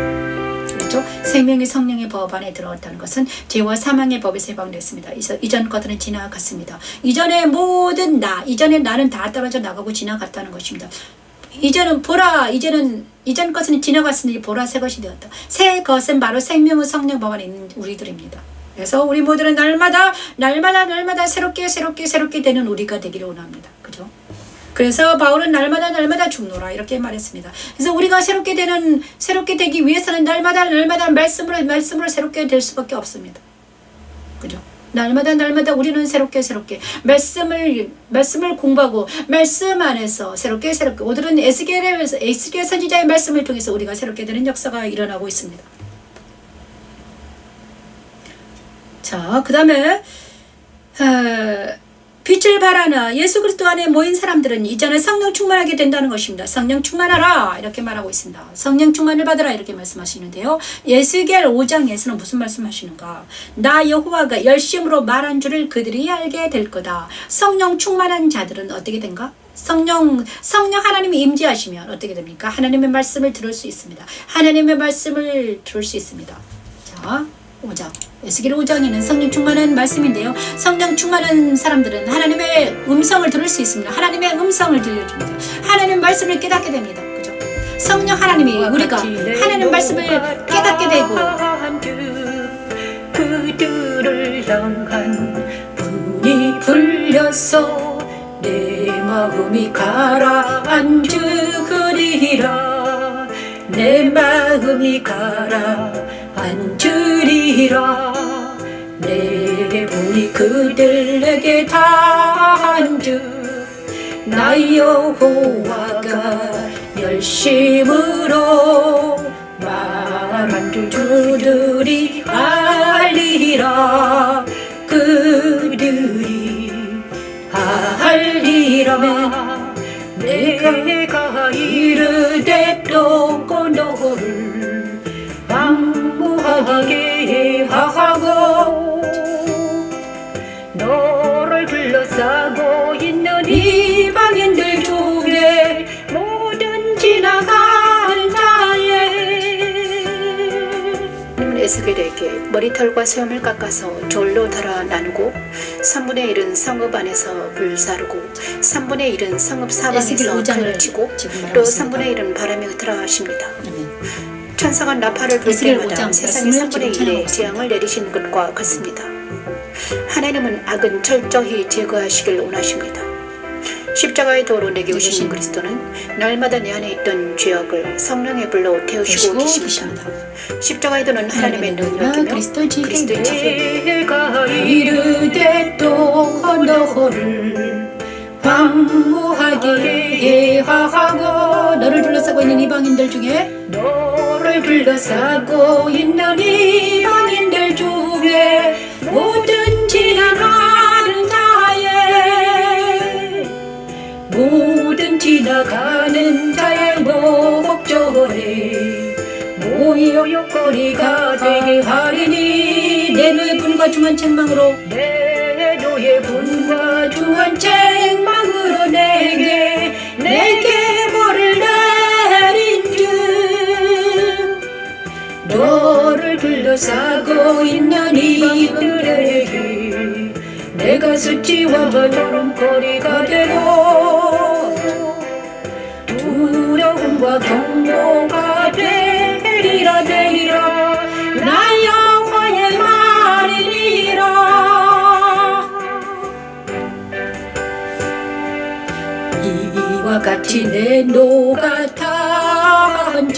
그죠? 생명의 성령의 법 안에 들어갔다는 것은 죄와 사망의 법에서 해방됐습니다. 이전 것들은 지나갔습니다. 이전의 모든 이전의 나는 다 떨어져 나가고 지나갔다는 것입니다. 이제는 보라, 이전 것은 지나갔으니 보라 새 것이 되었다. 새 것은 바로 생명의 성령 법 안에 있는 우리들입니다. 그래서 우리 모두는 날마다 새롭게 되는 우리가 되기를 원합니다. 그죠? 그래서 바울은 날마다 죽노라 이렇게 말했습니다. 그래서 우리가 새롭게 되기 위해서는 날마다 말씀으로 새롭게 될 수밖에 없습니다. 그죠? 날마다 우리는 새롭게 말씀을 공부하고 말씀 안에서 새롭게 오늘은 에스겔 선지자의 말씀을 통해서 우리가 새롭게 되는 역사가 일어나고 있습니다. 자, 그 다음에 빛을 발하나 예수 그리스도 안에 모인 사람들은 이전에 성령 충만하게 된다는 것입니다. 성령 충만하라 이렇게 말하고 있습니다. 성령 충만을 받으라 이렇게 말씀하시는데요. 에스겔 5장에서는 무슨 말씀하시는가? 나 여호와가 열심으로 말한 줄을 그들이 알게 될 거다. 성령 충만한 자들은 어떻게 된가? 성령 하나님이 임재하시면 어떻게 됩니까? 하나님의 말씀을 들을 수 있습니다. 하나님의 말씀을 들을 수 있습니다. 자, 5장. 에스겔 5장에는 성령 충만한 말씀인데요. 성령 충만한 사람들은 하나님의 음성을 들을 수 있습니다. 하나님의 음성을 들려줍니다. 하나님의 말씀을 깨닫게 됩니다. 그죠? 성령 하나님이 우리가 하나님 말씀을 깨닫게 되고 그들을 향한 분이 불려서 내 마음이 가라앉으리라. 내 마음이 가라앉으리라. 내 분이 그들에게 닿은즉 나 여호와가 열심으로 말한 줄 그들이 알리라. 그들이 알리라면 내가 이르되 또 너를 방무하게 하고 너를 둘러싸고 있는 이방인들 중에 모든 지나가는 자에 에스겔에게 머리털과 수염을 깎아서 졸로 달아 나누고 3분의 1은 성읍 안에서 불사르고 3분의 1은 성읍 사방에서 칼을 치고 또 3분의 1은 바람에 흩으라 하십니다. 천사가 나팔을 불 때마다 세상의 3분의 1의 재앙을 내리신 것과 같습니다. 하나님은 악은 철저히 제거하시길 원하십니다. 십자가의 도로 내게 오신 그리스도는 날마다 내 안에 있던 죄악을 성령의 불로 태우시고 계십니다. 십자가의 도는 하나님의 능력이며 그리스도의 지혜입니다. 이르되 또 너를 방무하게 하고 너를 둘러싸고 있는 이방인들 중에 모든 지나가는 자의 목적에 모욕거리가 되게 하리니 내 노의 분과 중한 책망으로 내게 벌을 내린즉 너를 둘러싸고 있는 이들에게 내가 수치와 조롱거리가 되고 두려움과 경고가 되리라 나 여호와의 말이니라. 이와 같이 내 노가 닿은즉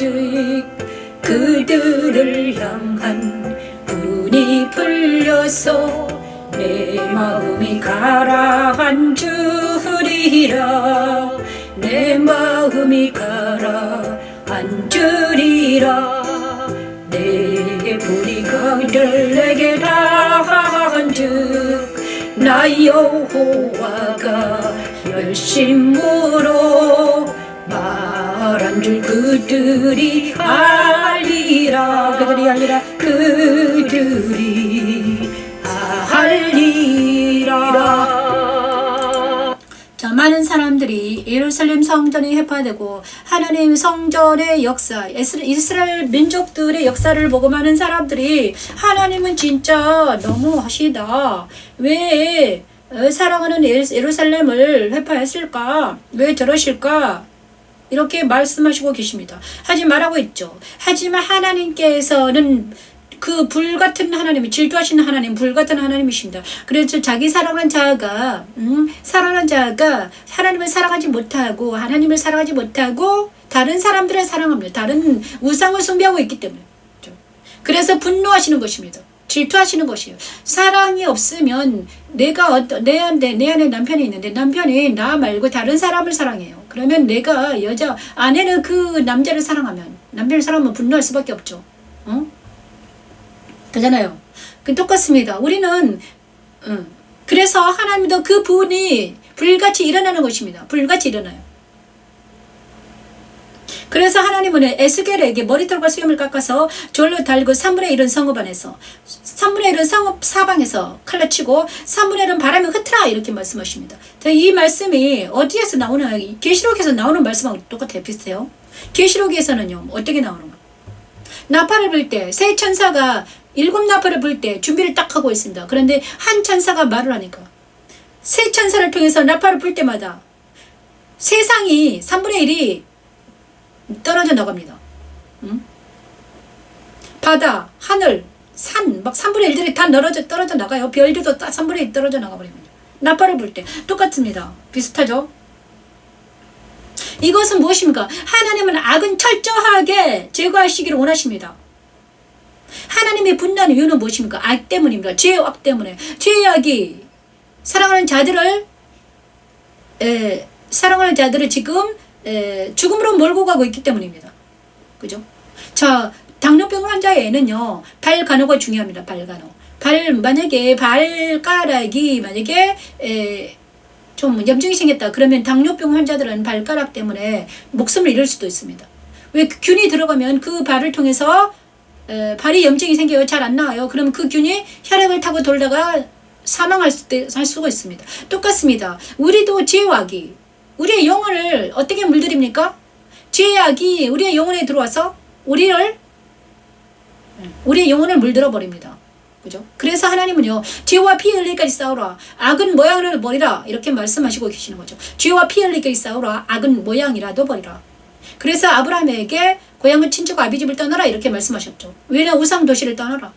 그들을 향한 분이 풀려서 내 마음이 가라앉으리라. 내 마음이 가라앉으리라. 내 불이 그들에게 닿은즉 나 여호와가 열심으로 말한 줄 그들이 알리라. 그들이 알리라. 자, 많은 많은 사람들이 예루살렘 성전이 회파되고 하나님 성전의 역사, 이스라엘 민족들의 역사를 보고 많은 사람들이 하나님은 진짜 너무하시다. 왜 사랑하는 예루살렘을 회파했을까? 왜 저러실까? 이렇게 말씀하시고 계십니다. 하지 말라고 했죠. 하지만 하나님께서는 그 불같은 하나님이, 질투하시는 하나님, 불같은 하나님이십니다. 그래서 자기 사랑하는 자가 하나님을 사랑하지 못하고, 하나님을 사랑하지 못하고 다른 사람들을 사랑합니다. 다른 우상을 숭배하고 있기 때문에. 그래서 분노하시는 것입니다. 질투하시는 것이에요. 사랑이 없으면 내 안에 남편이 있는데 남편이 나 말고 다른 사람을 사랑해요. 그러면 내가 아내는 그 남자를 사랑하면, 남편을 사랑하면 분노할 수밖에 없죠. 그잖아요. 똑같습니다. 우리는 그래서 하나님도 그 분이 불같이 일어나는 것입니다. 불같이 일어나요. 그래서 하나님은 에스겔에게 머리털과 수염을 깎아서 졸로 달고 3분의 1은 성읍 안에서, 3분의 1은 성읍 사방에서 칼라치고 3분의 1은 바람에 흩으라, 이렇게 말씀하십니다. 이 말씀이 어디에서 나오나? 계시록에서 나오는 말씀하고 똑같아요. 비슷해요. 계시록에서는요, 어떻게 나오는가? 나팔을 불 때 세 천사가 7 나팔을 불 때 준비를 딱 하고 있습니다. 그런데 한 천사가 말을 하니까 세 천사를 통해서 나팔을 불 때마다 세상이 3분의 1이 떨어져 나갑니다. 바다, 하늘, 산, 막 3분의 1들이 다 떨어져 나가요. 별들도 3분의 1 떨어져 나가버립니다. 나팔을 불 때 똑같습니다. 비슷하죠? 이것은 무엇입니까? 하나님은 악은 철저하게 제거하시기를 원하십니다. 하나님이 분노하는 이유는 무엇입니까? 악 때문입니다. 죄의 악 때문에. 죄의 악이 사랑하는 자들을 지금 죽음으로 몰고 가고 있기 때문입니다. 그죠? 자, 당뇨병 환자에는요, 발간호가 중요합니다. 발간호. 만약에 발가락이 좀 염증이 생겼다. 그러면 당뇨병 환자들은 발가락 때문에 목숨을 잃을 수도 있습니다. 왜? 균이 들어가면 그 발을 통해서 발이 염증이 생겨요. 잘 안 나와요. 그러면 그 균이 혈액을 타고 돌다가 사망할 수가 있습니다. 똑같습니다. 우리도 죄와 악이 우리의 영혼을 어떻게 물들입니까? 죄의 악이 우리의 영혼에 들어와서 우리의 영혼을 물들어 버립니다. 그죠? 그래서 하나님은요, 죄와 피 흘리기까지 싸우라. 악은 모양을 버리라. 이렇게 말씀하시고 계시는 거죠. 죄와 피 흘리기까지 싸우라. 악은 모양이라도 버리라. 그래서 아브라함에게 고향은 친척 아비집을 떠나라, 이렇게 말씀하셨죠. 왜냐? 우상 도시를 떠나라.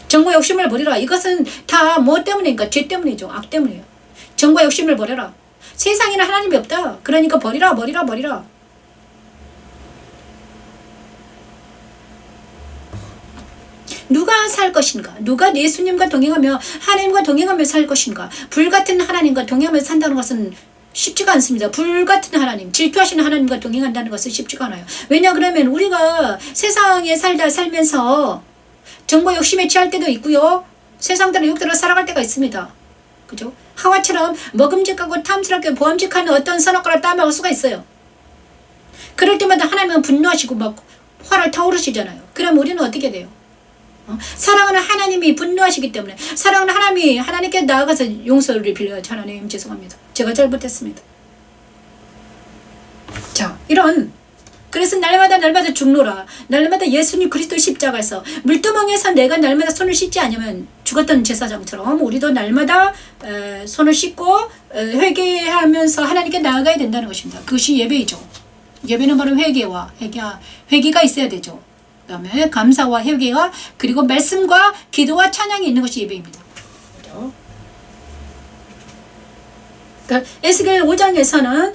정과 욕심을 버리라. 이것은 다 뭐 때문인가? 죄 때문이죠. 악 때문이에요. 정과 욕심을 버려라. 세상에는 하나님이 없다. 그러니까 버리라. 누가 살 것인가? 누가 예수님과 동행하며 하나님과 동행하며 살 것인가? 불같은 하나님과 동행하며 산다는 것은 쉽지가 않습니다. 불같은 하나님, 질투하시는 하나님과 동행한다는 것은 쉽지가 않아요. 왜냐 그러면 우리가 세상에 살면서 정보 욕심에 취할 때도 있고요. 세상대로 욕대로 살아갈 때가 있습니다. 그죠? 하와처럼 먹음직하고 탐스럽게 보암직한 어떤 선악과를 따먹을 수가 있어요. 그럴 때마다 하나님은 분노하시고 막 화를 타오르시잖아요. 그럼 우리는 어떻게 돼요? 사랑하는 하나님이 분노하시기 때문에 사랑하는 하나님께 나아가서 용서를 빌려요. 하나님 죄송합니다. 제가 잘못했습니다. 자, 그래서 날마다 죽노라. 날마다 예수님 그리스도 십자가에서 물두멍에서 내가 날마다 손을 씻지 않으면 죽었던 제사장처럼 우리도 날마다 손을 씻고 회개하면서 하나님께 나아가야 된다는 것입니다. 그것이 예배이죠. 예배는 바로 회개가 있어야 되죠. 그 다음에 감사와 회개와 그리고 말씀과 기도와 찬양이 있는 것이 예배입니다. 그렇죠? 그러니까 에스겔 5장에서는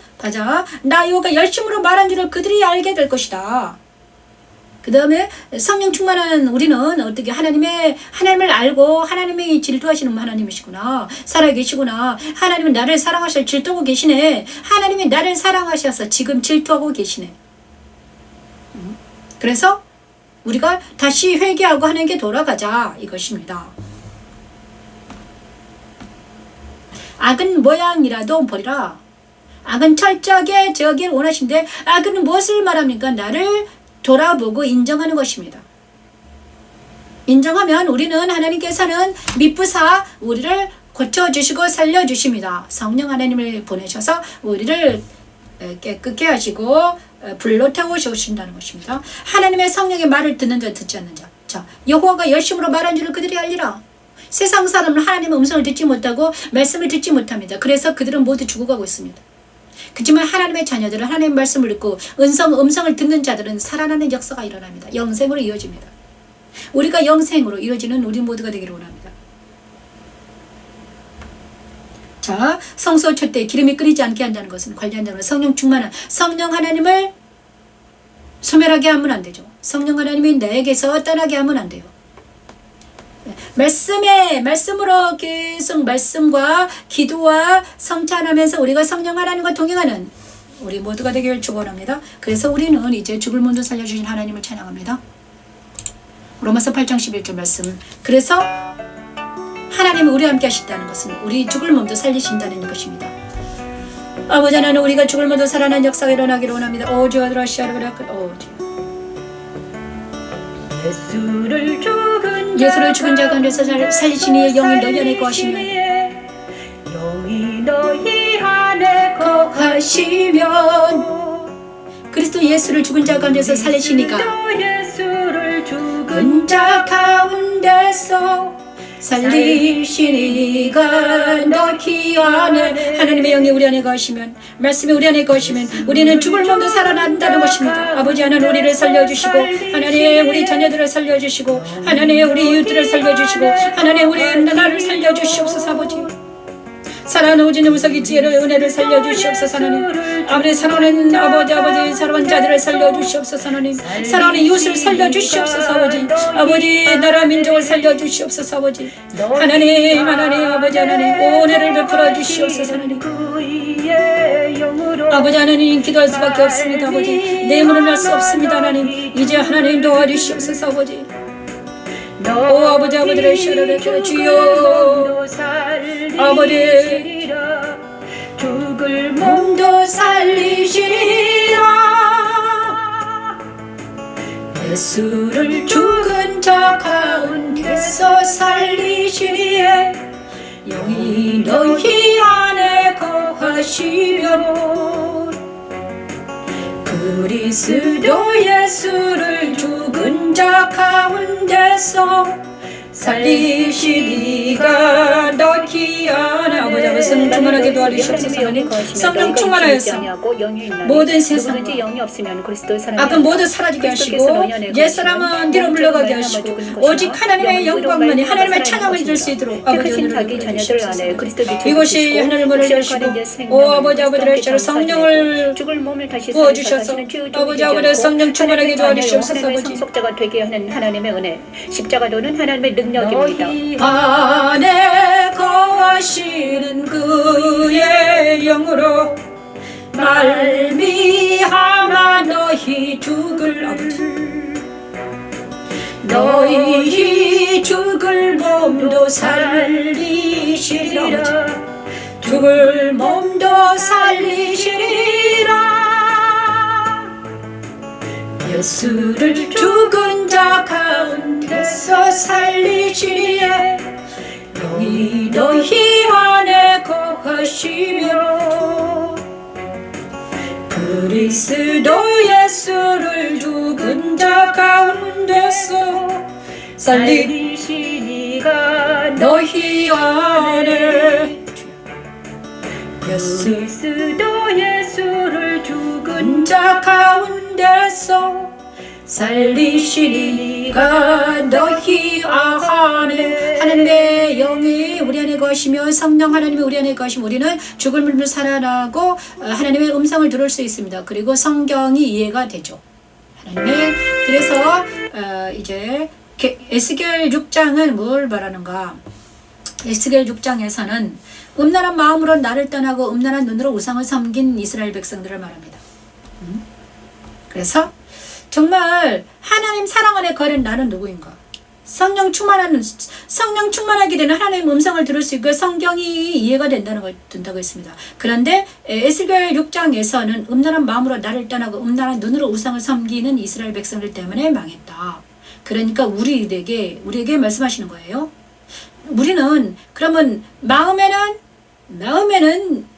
나 여호와가 열심으로 말한 줄을 그들이 알게 될 것이다. 그 다음에 성령 충만한 우리는 어떻게 하나님을 알고 하나님이 질투하시는 하나님이시구나, 살아계시구나, 하나님은 나를 사랑하셔 질투하고 계시네, 하나님이 나를 사랑하셔서 지금 질투하고 계시네. 그래서 우리가 다시 회개하고 하나님께 돌아가자, 이것입니다. 악은 모양이라도 버리라. 악은 철저하게 제어하기를 원하신데 악은 무엇을 말합니까? 나를 돌아보고 인정하는 것입니다. 인정하면 우리는 하나님께서는 미쁘사 우리를 고쳐주시고 살려주십니다. 성령 하나님을 보내셔서 우리를 깨끗게 하시고 불로 태우신다는 것입니다. 하나님의 성령의 말을 듣는 자 듣지 않는 자. 자, 여호와가 열심으로 말한 줄을 그들이 알리라. 세상 사람은 하나님의 음성을 듣지 못하고 말씀을 듣지 못합니다. 그래서 그들은 모두 죽어가고 있습니다. 그렇지만 하나님의 자녀들은 하나님의 말씀을 듣고 음성을 듣는 자들은 살아나는 역사가 일어납니다. 영생으로 이어집니다. 우리가 영생으로 이어지는 우리 모두가 되기를 원합니다. 자, 성소 첫 때 기름이 끓이지 않게 한다는 것은 관리한다는 것은 성령 충만한 성령 하나님을 소멸하게 하면 안 되죠. 성령 하나님이 내게서 떠나게 하면 안 돼요. 말씀으로 계속 말씀과 기도와 성찬하면서 우리가 성령 하나님과 동행하는 우리 모두가 되기를 축원합니다. 그래서 우리는 이제 죽을 몸도 살려주신 하나님을 찬양합니다. 로마서 8장 11절 말씀. 그래서 하나님이 우리와 함께 하신다는 것은 우리 죽을 몸도 살리신다는 것입니다. 아버지 하나님, 우리가 죽을 몸도 살아난 역사가 일어나기를 원합니다. 예수를 죽은 자 가운데서 살리신 이의 영이 너희 안에 거하시면 그리스도 예수를 죽은 자 가운데서 살리신 이가 죽은 자 가운데서 살리신 이가 너희 안에 하나님의 영이 우리 안에 거하시면 말씀이 우리 안에 거하시면 우리는 죽을 몸도 살아난다는 것입니다. 아버지 하나님, 우리를 살려주시고 하나님 우리 자녀들을 살려주시고 하나님 우리 이웃들을 살려주시고 하나님 우리 나라를 살려주시옵소서. 아버지 사랑하는 우주의 무석이 지혜로 은혜를 살려주시옵소서. 하나님 아버지 사랑하는 아버지 사랑하는 자들을 살려주시옵소서. 하나님 사랑하는 이웃을 살려주시옵소서. 아버지 나라 민족을 살려주시옵소서. 하나님 아버지 하나님 은혜를 베풀어 주시옵소서. 아버지 하나님 기도할 수밖에 없습니다. 아버지 내 힘으로는 할 수 없습니다. 하나님 이제 하나님 도와주시옵소서. 오 아버지를 시원하게 주여 아버지 죽을 몸도 살리시리라. 예수를 죽은 자 가운데서 살리시리에 영이 너희 안에 거하시면 그리스도 예수를 죽은 자 가운데서 살리시리가 너희 안에 아버지 성령 충만하게 도와주시옵소서. 성령 충만하여서 모든 세상 악은 모두 사라지게 하시고 옛사람은 뒤로 물러가게 하시고 오직 하나님의 영광만이 하나님의 찬양을 들을 수 있도록 아버지 은혜를 주시옵소서. 이곳이 하늘문을 열시고 오 아버지를 성령을 부어주셔서 아버지 성령 충만하게 도와주시옵소서. 성속자가 되게 하는 하나님의 은혜, 십자가도는 하나님의 능력입니다. 안에 거하시는 그의 영으로 말미암아 너희 죽을 아버지 너희 죽을 몸도 살리시리라. 죽을 몸도 살리시리라. 예수를 죽은 자 가운데서 살리시리에 영이 너희 안에 거하시며 그리스도 예수를 죽은 자 가운데서 살리시리가 너희 안에 그리스도 예수를 죽은 자 가운데서 살리시리가 너희 안에 하나님의 영이 우리 안에 거하시며 성령 하나님이 우리 안에 거하시면 우리는 죽을 몸을 살아나고 하나님의 음성을 들을 수 있습니다. 그리고 성경이 이해가 되죠. 하나님의 그래서 이제 에스겔 6장은 뭘 말하는가? 에스겔 6장에서는 음란한 마음으로 나를 떠나고 음란한 눈으로 우상을 섬긴 이스라엘 백성들을 말합니다. 그래서 정말 하나님 사랑 안에 거하는 나는 누구인가? 성령 충만하게 되는 하나님의 음성을 들을 수 있고 성경이 이해가 된다고 했습니다. 그런데 에스겔 6장에서는 음란한 마음으로 나를 떠나고 음란한 눈으로 우상을 섬기는 이스라엘 백성들 때문에 망했다. 그러니까 우리에게 말씀하시는 거예요. 우리는 그러면 마음에는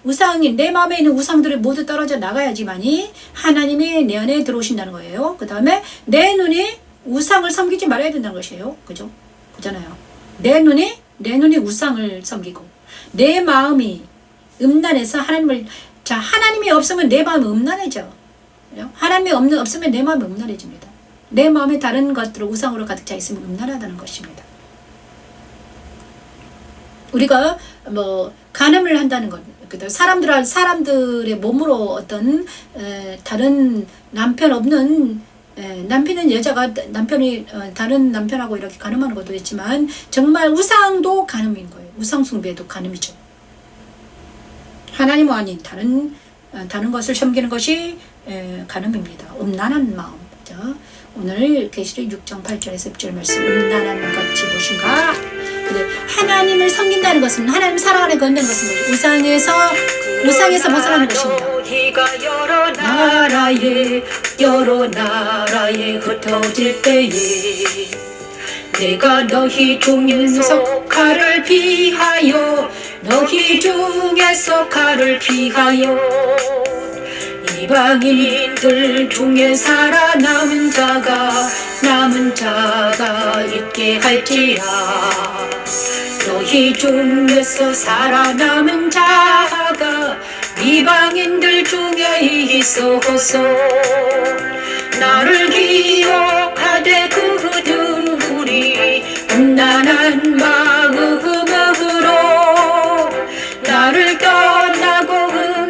우상이, 내 마음에 있는 우상들이 모두 떨어져 나가야지만이 하나님이 내 안에 들어오신다는 거예요. 그 다음에 내 눈이 우상을 섬기지 말아야 된다는 것이에요. 그죠? 그잖아요. 내 눈이 우상을 섬기고 내 마음이 음란해서 하나님이 없으면 내 마음이 음란해져. 하나님이 없으면 내 마음이 음란해집니다. 내 마음에 다른 것들을 우상으로 가득 차 있으면 음란하다는 것입니다. 우리가 간음을 한다는 것, 사람들의 몸으로 어떤 다른 남편 없는 남편은 여자가 남편이 다른 남편하고 이렇게 간음하는 것도 있지만 정말 우상도 간음인 거예요. 우상 숭배도 간음이죠. 하나님 아닌 다른 것을 섬기는 것이 간음입니다. 음란한 마음. 자, 오늘 계시록 6장 8절에서 10절 말씀, 음란한 것이 무엇인가? 하나님을 섬긴다는 것은, 하나님을 사랑하는 것은 우상에서 벗어나는 것입니다. 여러 나라에 흩어질 때에 내가 너희 중에서 칼을 피하여 이방인들 중에 살아남은 자가 있게 할지라. 너희 중에서 살아남은 자가 이방인들 중에 있어서 나를 기억하되 그들이 음란한 마음으로 나를 떠나고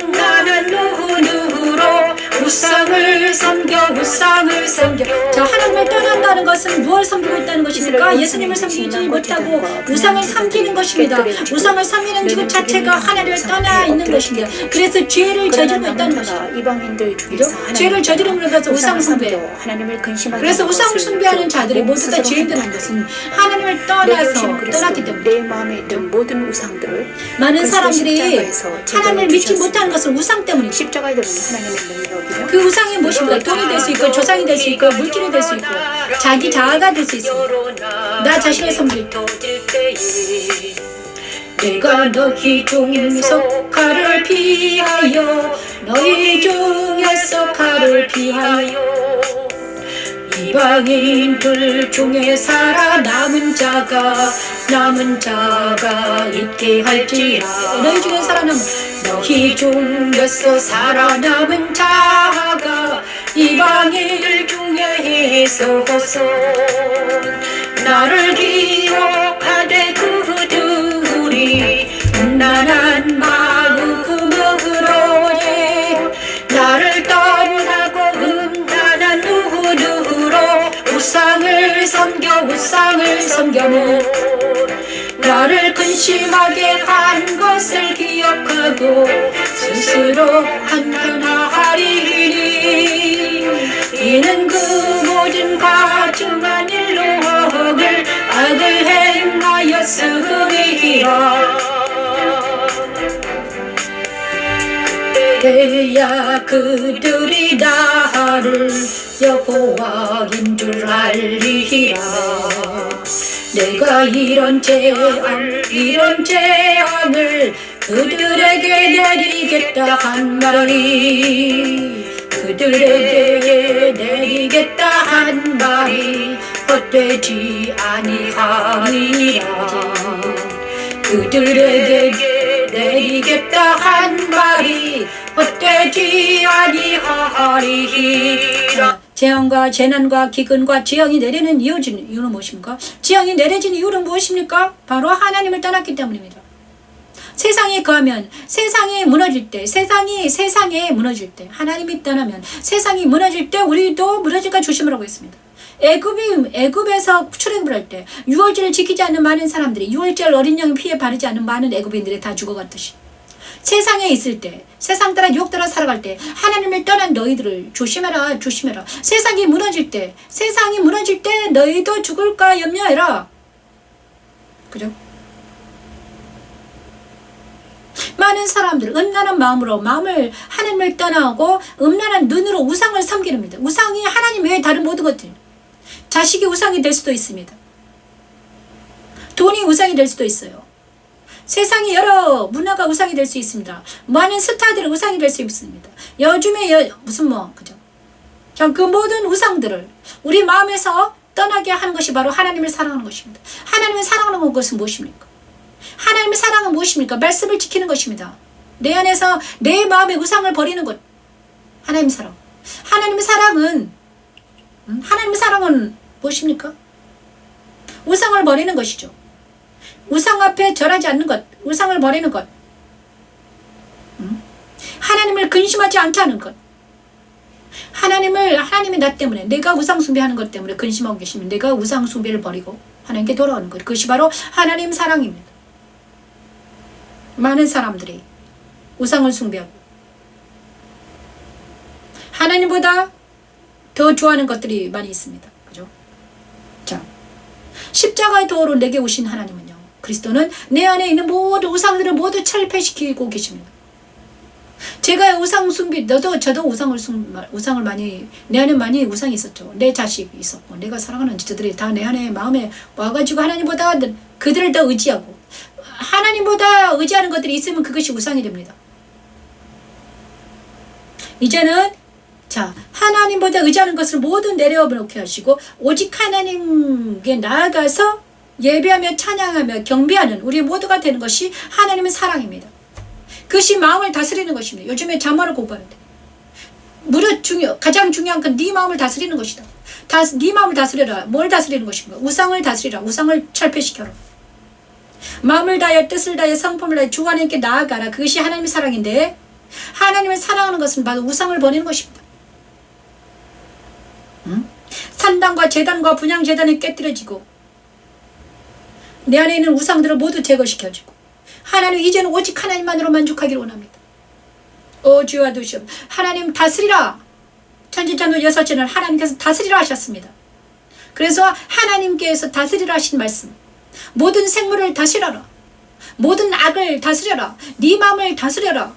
음란한 눈으로 우상을 섬겨. 자, 하나님을 떠난다는 것은 무엇을 섬기고 있다는 것입니까? 예수님을 섬기지 못하고 우상을 섬기는 것입니다. 우상을 섬기는 것 자체가 하나님을 떠나 있는 것입니다. 그래서 죄를 저지르고 있다는 것입니다. 이방인들 중에서 죄를 저지르는 것은 우상 숭배. 그래서 우상 숭배하는 자들이 모두 다 죄인들인 것은 하나님을 떠났기 때문에 내 마음에 있던 모든 우상들을 많은 사람들이 하나님을 믿지 못하는 것은 우상 때문입니다. 십자가에 들은 하나님의 능력이요. 그 우상이 무엇입니까? 돈이 될 수 있고 조상이 될 수 있고 물질이 될 수 있고 자기 자아가 될 수 있습니다. 나 자신을 섬길 때 내가 너희 중에서 칼을 피하여 이방인들 중에 살아남은 자가 있게 할지라. 너희 중에서 살아남은 자가 이방인들 중에 있어서 나를 기억하되 그들이 음란한 마음으로 나를 떠나고 음란한 눈으로 우상을 섬겨는 나를 근심하게 한 것을 기억하고 스스로 한탄하리니 이는 그 모든 가증한 일로 악을 행하였으리라. 그때야 그들이 나를 여호와인 줄 알리라. 내가 이런 재앙을 그들에게 내리겠다 한 말이 헛되지 아니하리라. 그들에게 내리겠다 한 말이 헛되지 아니하리라. 재앙과 재난과 기근과 지형이 내리는 이유는 무엇입니까? 지형이 내려진 이유는 무엇입니까? 바로 하나님을 떠났기 때문입니다. 세상에 거하면 세상이 무너질 때, 세상에 무너질 때, 하나님이 떠나면 세상이 무너질 때 우리도 무너질까 조심하라고 했습니다. 애굽에서 출애굽을 할 때 유월절을 지키지 않는 많은 사람들이, 유월절 어린 양의 피에 바르지 않는 많은 애굽인들이 다 죽어갔듯이 세상에 있을 때, 세상 따라 유혹 따라 살아갈 때 하나님을 떠난 너희들을 조심해라. 세상이 무너질 때 너희도 죽을까 염려해라. 그죠? 많은 사람들 음란한 마음으로 하나님을 떠나고 음란한 눈으로 우상을 섬기랍니다. 우상이 하나님 외에 다른 모든 것들, 자식이 우상이 될 수도 있습니다. 돈이 우상이 될 수도 있어요. 세상에 여러 문화가 우상이 될 수 있습니다. 많은 스타들이 우상이 될 수 있습니다. 요즘에 그죠? 그 모든 우상들을 우리 마음에서 떠나게 하는 것이 바로 하나님을 사랑하는 것입니다. 하나님을 사랑하는 것은 무엇입니까? 하나님의 사랑은 무엇입니까? 말씀을 지키는 것입니다. 내 안에서 내 마음의 우상을 버리는 것. 하나님의 사랑. 하나님의 사랑은 무엇입니까? 우상을 버리는 것이죠. 우상 앞에 절하지 않는 것. 우상을 버리는 것. 하나님을 근심하지 않게 하는 것. 하나님이 나 때문에, 내가 우상 숭배하는 것 때문에 근심하고 계시면 내가 우상 숭배를 버리고 하나님께 돌아오는 것. 그것이 바로 하나님 사랑입니다. 많은 사람들이 우상을 숭배하고 하나님보다 더 좋아하는 것들이 많이 있습니다. 그죠? 자, 십자가의 도로 내게 오신 하나님은요, 그리스도는 내 안에 있는 모든 우상들을 모두 철폐시키고 계십니다. 제가 우상 숭배, 저도 우상을 많이, 내 안에 많이 우상이 있었죠. 내 자식이 있었고, 내가 사랑하는 저들이 다 내 안에 마음에 와가지고 하나님보다 그들을 더 의지하고, 하나님보다 의지하는 것들이 있으면 그것이 우상이 됩니다. 이제는 하나님보다 의지하는 것을 모두 내려놓게 하시고 오직 하나님께 나아가서 예배하며 찬양하며 경배하는 우리 모두가 되는 것이 하나님의 사랑입니다. 그것이 마음을 다스리는 것입니다. 요즘에 잠언을 공부하는데 가장 중요한 건 네 마음을 다스리는 것이다. 네 마음을 다스려라. 뭘 다스리는 것인가? 우상을 다스리라. 우상을 철폐시켜라. 마음을 다하여 뜻을 다하여 성품을 다하여 주 하나님께 나아가라. 그것이 하나님의 사랑인데, 하나님을 사랑하는 것은 바로 우상을 버리는 것입니다. 산당과 제단과 분향제단이 깨뜨려지고 내 안에 있는 우상들을 모두 제거시켜주고, 하나님 이제는 오직 하나님만으로 만족하기를 원합니다. 오 주와 두시옵, 하나님 다스리라. 천지천도 여섯째는 하나님께서 다스리라 하셨습니다. 그래서 하나님께서 다스리라 하신 말씀, 모든 생물을 다스려라. 모든 악을 다스려라. 네 마음을 다스려라.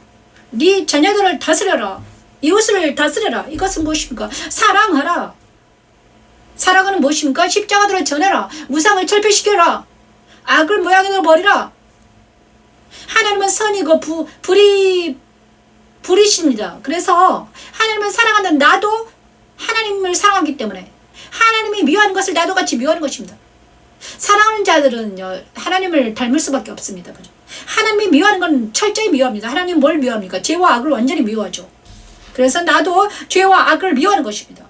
네 자녀들을 다스려라. 이웃을 다스려라. 이것은 무엇입니까? 사랑하라. 사랑은 무엇입니까? 십자가들을 전해라. 우상을 철폐시켜라. 악을 모양으로 버리라. 하나님은 선이고 불이십니다. 그래서 하나님을 사랑하는 나도 하나님을 사랑하기 때문에 하나님이 미워하는 것을 나도 같이 미워하는 것입니다. 사랑하는 자들은요, 하나님을 닮을 수밖에 없습니다. 그죠? 하나님이 미워하는 건 철저히 미워합니다. 하나님 뭘 미워합니까? 죄와 악을 완전히 미워하죠. 그래서 나도 죄와 악을 미워하는 것입니다.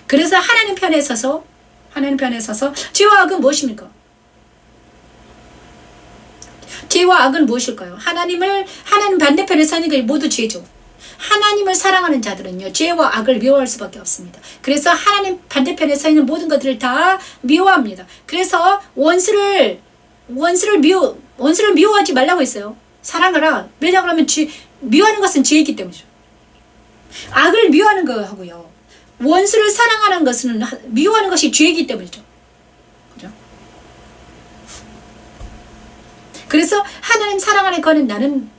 그래서 하나님 편에 서서 죄와 악은 무엇입니까? 죄와 악은 무엇일까요? 하나님 반대편에 서는 게 모두 죄죠. 하나님을 사랑하는 자들은요, 죄와 악을 미워할 수밖에 없습니다. 그래서 하나님 반대편에 서 있는 모든 것들을 다 미워합니다. 그래서 원수를 미워하지 말라고 했어요. 사랑하라. 왜냐 그러면 미워하는 것은 죄이기 때문이죠. 악을 미워하는 거 하고요, 원수를 사랑하는 것은 미워하는 것이 죄이기 때문이죠. 그죠? 그래서 하나님 사랑하는 거는 나는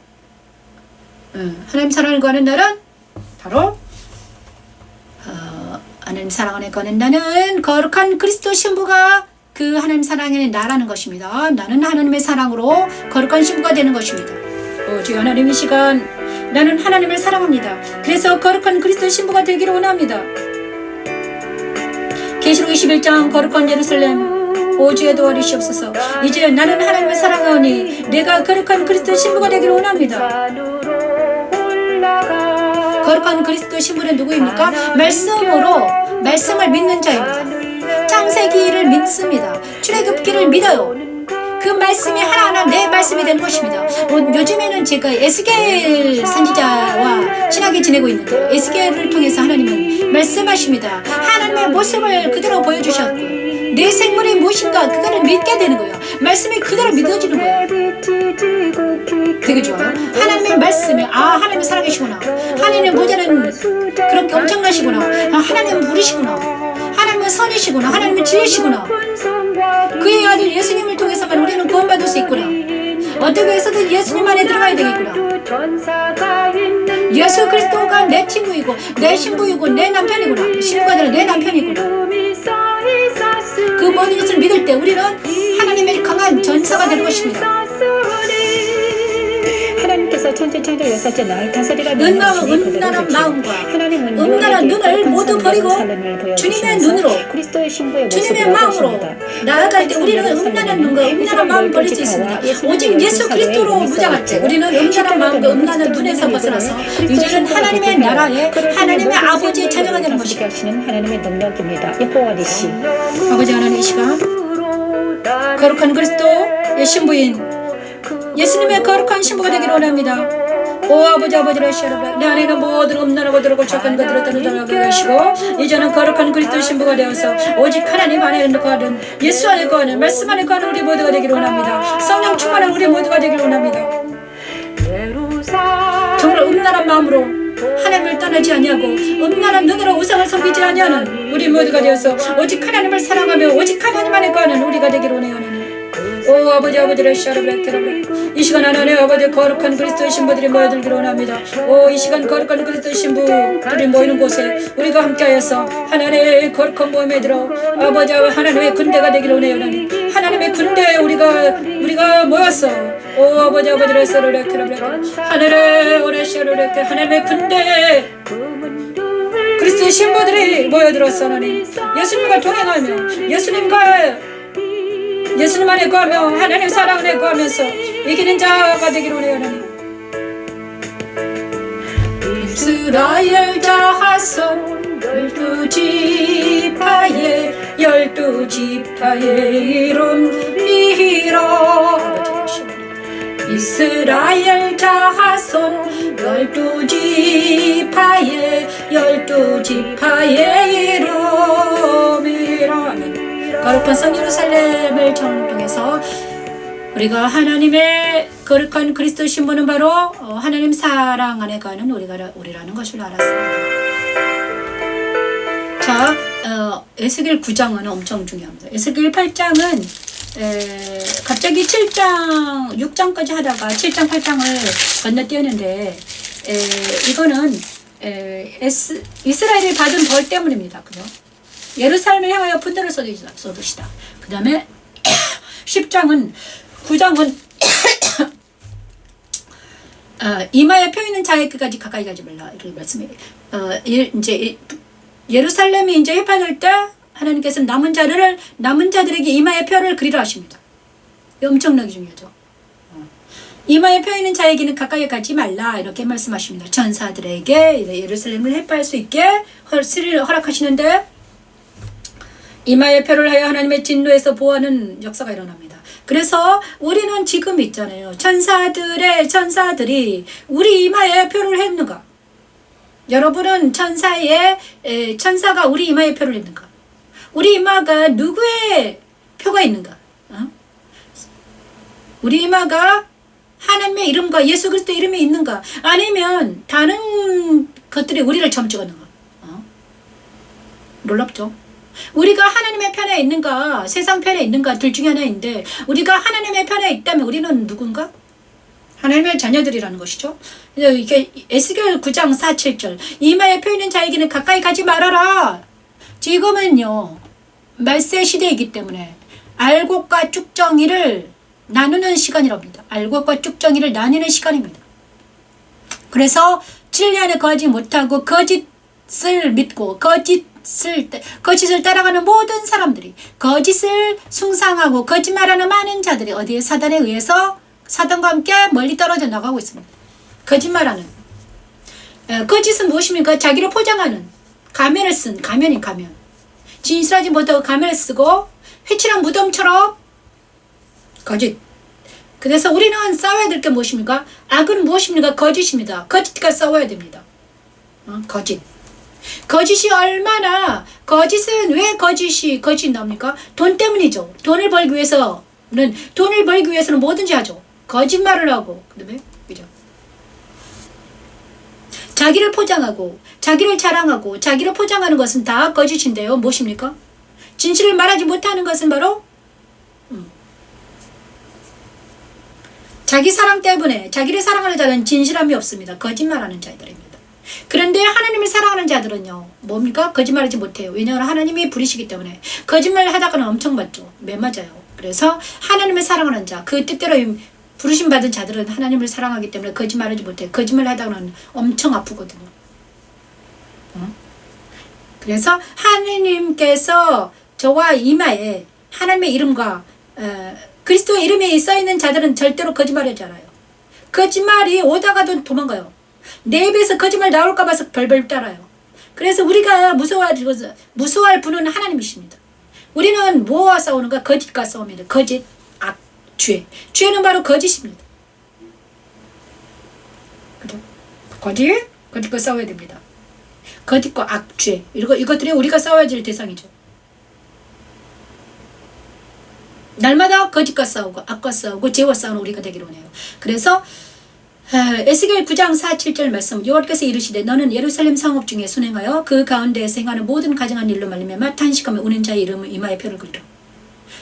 바로 하나님 사랑하는 거는 나는 거룩한 그리스도 신부가 그 하나님 사랑의 나라는 것입니다. 나는 하나님의 사랑으로 거룩한 신부가 되는 것입니다. 주여 하나님, 이 시간 나는 하나님을 사랑합니다. 그래서 거룩한 그리스도 신부가 되기를 원합니다. 계시록 21장 거룩한 예루살렘, 오 주여 도와주시옵소서. 이제 나는 하나님을 사랑하오니 내가 거룩한 그리스도 신부가 되기를 원합니다. 거룩한 그리스도 신부는 누구입니까? 말씀을 믿는 자입니다. 창세기를 믿습니다. 출애굽기를 믿어요. 그 말씀이 하나하나 내 말씀이 되는 것입니다. 요즘에는 제가 에스겔 선지자와 친하게 지내고 있는데, 에스겔을 통해서 하나님은 말씀하십니다. 하나님의 모습을 그대로 보여주셨고요, 내 생물이 무엇인가 그거를 믿게 되는 거예요. 말씀이 그대로 믿어지는 거예요. 되게 좋아요. 하나님의 말씀이 하나님의 사랑이시구나, 하나님의 보좌는 그렇게 엄청나시구나, 하나님은 물이시구나, 하나님은 선이시구나, 하나님은 지혜시구나, 그의 아들 예수님을 통해서만 우리는 구원받을 수 있구나, 어떻게 해서든 예수님 안에 들어가야 되겠구나, 예수 그리스도가 내 친구이고 내 신부이고 내 남편이구나, 신부가 아니라 내 남편이구나. 그 모든 것을 믿을 때 우리는 하나님의 강한 것입니다. 하나님께서 천지창조 여섯째 날 다스리라 음란한 마음과 하나님은 음란한 눈을 거룩한 모두 삶을 버리고 삶을 보여주시면서 주님의 눈으로 그리스도의 신부의 주님의 모습으로 마음으로 보십니다. 나아갈 때 우리는 음란한 눈과 음란한 마음을 버릴 수 있습니다. 오직 예수 그리스도로 무장할 때 우리는 음란한 마음과 음란한 눈에서 벗어나서 이제는 하나님의 나라에 하나님의 아버지의 자녀가 되는 것입니다. 하나님의 능력입니다. 여호와 니시. 아버지 하나님, 이 시간 거룩한 그리스도의 신부인 예수님의 거룩한 신부가 되기를 원합니다. 오 아버지, 아버지를 시하라. 내 안에는 모든 음란하고 더럽고 착한 것들을 떠나게 하시고 이제는 거룩한 그리스도 신부가 되어서 오직 하나님 안에 거하는, 예수 안에 거하는, 말씀 안에 거하는 우리 모두가 되기를 원합니다. 성령 충만한 우리 모두가 되기를 원합니다. 정말 음란한 마음으로 하나님을 떠나지 아니하고 음란한 눈으로 우상을 섬기지 아니하는 우리 모두가 되어서 오직 하나님을 사랑하며 오직 하나님 안에 거하는 우리가 되기를 원해요. 하나님. 오 아버지, 아버지를 시하라브레테라브레. 이 시간 하나님 아버지 거룩한 그리스도의 신부들이 모여들기를 원합니다. 오 이 시간 거룩한 그리스도의 신부들이 모이는 곳에 우리가 함께하여서 하나님의 거룩한 모임에 들어 아버지 하나님의 군대가 되기를 원해요. 하나님. 하나님의 군대에 우리가 모였어. 오 아버지, 아버지를 시하라브레테라브레. 하늘의 오레시하라브레테. 하나님의 군대 그리스도의 신부들이 모여들었어. 하나님. 예수님과 동행하며 예수님 안에 거하며 하나님 사랑 안에 거하면서 이기는 자가 되기를 원해요. 하나님. 이스라엘 자손 12지파의 12지파의 이름이라. 이스라엘 자손 12지파의 12지파의 이름이라. 거룩한 성 예루살렘을 통해서 우리가 하나님의 거룩한 그리스도 신부는 바로 하나님 사랑 안에 가는 우리라는 것을 알았습니다. 자, 에스겔 9장은 엄청 중요합니다. 에스겔 8장은 갑자기 7장, 6장까지 하다가 7장, 8장을 건너뛰었는데 이거는 이스라엘이 받은 벌 때문입니다. 그죠? 예루살렘을 향하여 분노를 쏟으시다. 그 다음에 10장은 9장은 이마에 펴 있는 자의 끝까지 가까이 가지 말라 이렇게 말씀해요. 이제 예루살렘이 이제 회판할 때 하나님께서는 남은 자들에게 이마에 표를 그리라 하십니다. 엄청나게 중요하죠. 이마에 펴 있는 자에게는 가까이 가지 말라 이렇게 말씀하십니다. 전사들에게 예루살렘을 회파할 수 있게 허락하시는데 이마에 표를 하여 하나님의 진노에서 보호하는 역사가 일어납니다. 그래서 우리는 지금 있잖아요. 천사들이 우리 이마에 표를 했는가? 여러분은 천사가 우리 이마에 표를 했는가? 우리 이마가 누구의 표가 있는가? 우리 이마가 하나님의 이름과 예수 그리스도 이름이 있는가? 아니면 다른 것들이 우리를 점찍었는가? 놀랍죠? 우리가 하나님의 편에 있는가 세상 편에 있는가 둘 중에 하나인데 우리가 하나님의 편에 있다면 우리는 누군가? 하나님의 자녀들이라는 것이죠. 이게 에스겔 9장 4, 7절 이마에 펴 있는 자에게는 가까이 가지 말아라. 지금은요 말세 시대이기 때문에 알곡과 쭉정이를 나누는 시간이랍니다. 알곡과 쭉정이를 나누는 시간입니다. 그래서 진리 안에 거하지 못하고 거짓을 믿고 거짓을 따라가는 모든 사람들이 거짓을 숭상하고 거짓말하는 많은 자들이 어디에 사단에 의해서 사단과 함께 멀리 떨어져 나가고 있습니다. 거짓말하는 거짓은 무엇입니까? 자기를 포장하는 가면을 쓴 가면 진실하지 못하고 가면을 쓰고 회칠한 무덤처럼 거짓. 그래서 우리는 싸워야 될 게 무엇입니까? 악은 무엇입니까? 거짓입니다. 거짓과 싸워야 됩니다. 거짓. 거짓이 얼마나 거짓은 왜 거짓이 나옵니까? 돈 때문이죠. 돈을 벌기 위해서는 뭐든지 하죠. 거짓말을 하고 그다음에 그죠? 자기를 포장하고 자기를 자랑하고 자기를 포장하는 것은 다 거짓인데요. 무엇입니까? 진실을 말하지 못하는 것은 바로 자기 사랑 때문에 자기를 사랑하는 자는 진실함이 없습니다. 거짓말하는 자들입니다. 그런데 하나님을 사랑하는 자들은요 뭡니까? 거짓말하지 못해요. 왜냐하면 하나님이 부리시기 때문에 거짓말을 하다가는 엄청 맞죠. 매 맞아요. 그래서 하나님을 사랑하는 자, 그 뜻대로 부르심 받은 자들은 하나님을 사랑하기 때문에 거짓말하지 못해. 거짓말 하다가는 엄청 아프거든요. 그래서 하나님께서 저와 이마에 하나님의 이름과 그리스도의 이름이 써있는 자들은 절대로 거짓말하지 않아요. 거짓말이 오다가도 도망가요. 내 입에서 거짓말 나올까 봐서 벌벌 떨어요. 그래서 우리가 무서워할 분은 하나님이십니다. 우리는 뭐와 싸우는가? 거짓과 싸웁니다. 거짓, 악, 죄. 죄는 바로 거짓입니다. 그죠? 거짓과 싸워야 됩니다. 거짓과 악, 죄. 이것들이 우리가 싸워야 될 대상이죠. 날마다 거짓과 싸우고 악과 싸우고 죄와 싸우는 우리가 되기를 원해요. 그래서 에스겔 9장 4, 7절 말씀, 여호와께서 이르시되 너는 예루살렘 성읍 중에 순행하여 그 가운데에서 행하는 모든 가증한 일로 말미암아 탄식하며 우는 자의 이름을 이마에 표를 그리라.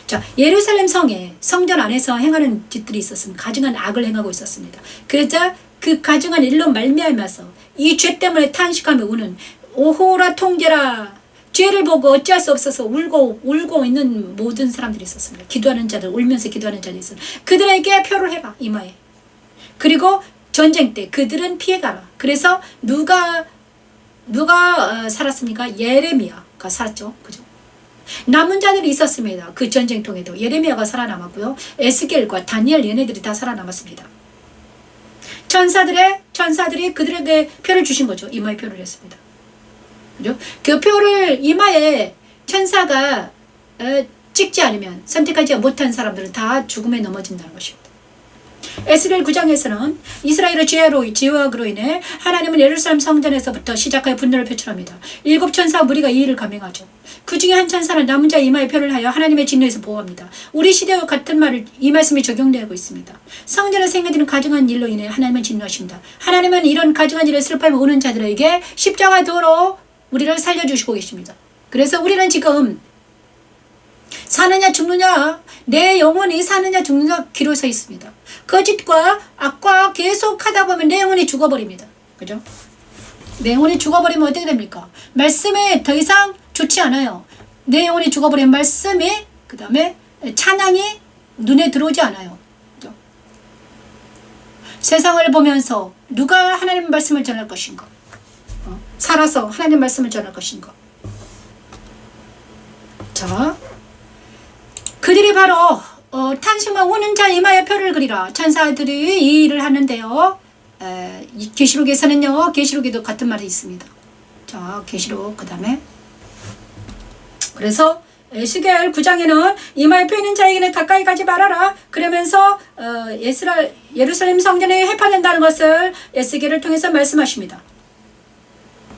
자, 예루살렘 성에 성전 안에서 행하는 짓들이 있었습니다. 가증한 악을 행하고 있었습니다. 그러자 그 가증한 일로 말미암아서 이 죄 때문에 탄식하며 우는 오호라 통제라 죄를 보고 어찌할 수 없어서 울고 있는 모든 사람들이 있었습니다. 기도하는 자들, 울면서 기도하는 자들이 있었습니다. 그들에게 표를 해라, 이마에. 그리고 전쟁 때 그들은 피해가라. 그래서 누가 살았습니까? 예레미야가 살았죠. 그죠? 남은 자들이 있었습니다. 그 전쟁통에도 예레미야가 살아남았고요. 에스겔과 다니엘 얘네들이 다 살아남았습니다. 천사들이 그들에게 표를 주신 거죠. 이마에 표를 했습니다. 그죠? 그 표를 이마에 천사가 찍지 않으면, 선택하지 못한 사람들은 다 죽음에 넘어진다는 것입니다. 에스겔 9장에서는 이스라엘의 죄악으로 인해 하나님은 예루살렘 성전에서부터 시작하여 분노를 표출합니다. 7 천사 무리가 이 일을 감행하죠. 그 중에 한 천사는 남은 자 이마에 표를 하여 하나님의 진노에서 보호합니다. 우리 시대와 같은 말을 이 말씀이 적용되고 있습니다. 성전에서 행해지는 가증한 일로 인해 하나님은 진노하십니다. 하나님은 이런 가증한 일을 슬퍼하며 우는 자들에게 십자가 도로 우리를 살려주시고 계십니다. 그래서 우리는 지금 사느냐 죽느냐, 내 영혼이 사느냐 죽느냐 기로 서 있습니다. 거짓과 악과 계속 하다 보면 내 영혼이 죽어버립니다. 그죠? 내 영혼이 죽어버리면 어떻게 됩니까? 말씀에 더 이상 좋지 않아요. 내 영혼이 죽어버리면 말씀이, 그 다음에 찬양이 눈에 들어오지 않아요. 그죠? 세상을 보면서 누가 하나님 말씀을 전할 것인가? 살아서 하나님 말씀을 전할 것인가? 자, 그들이 바로 탄식만 우는 자 이마에 표를 그리라. 천사들이 이 일을 하는데요. 계시록에서는요. 계시록에도 같은 말이 있습니다. 자, 계시록 그 다음에 그래서 에스겔 9장에는 이마에 표 있는 자에게는 가까이 가지 말아라. 그러면서 예루살렘 성전에 해파된다는 것을 에스겔을 통해서 말씀하십니다.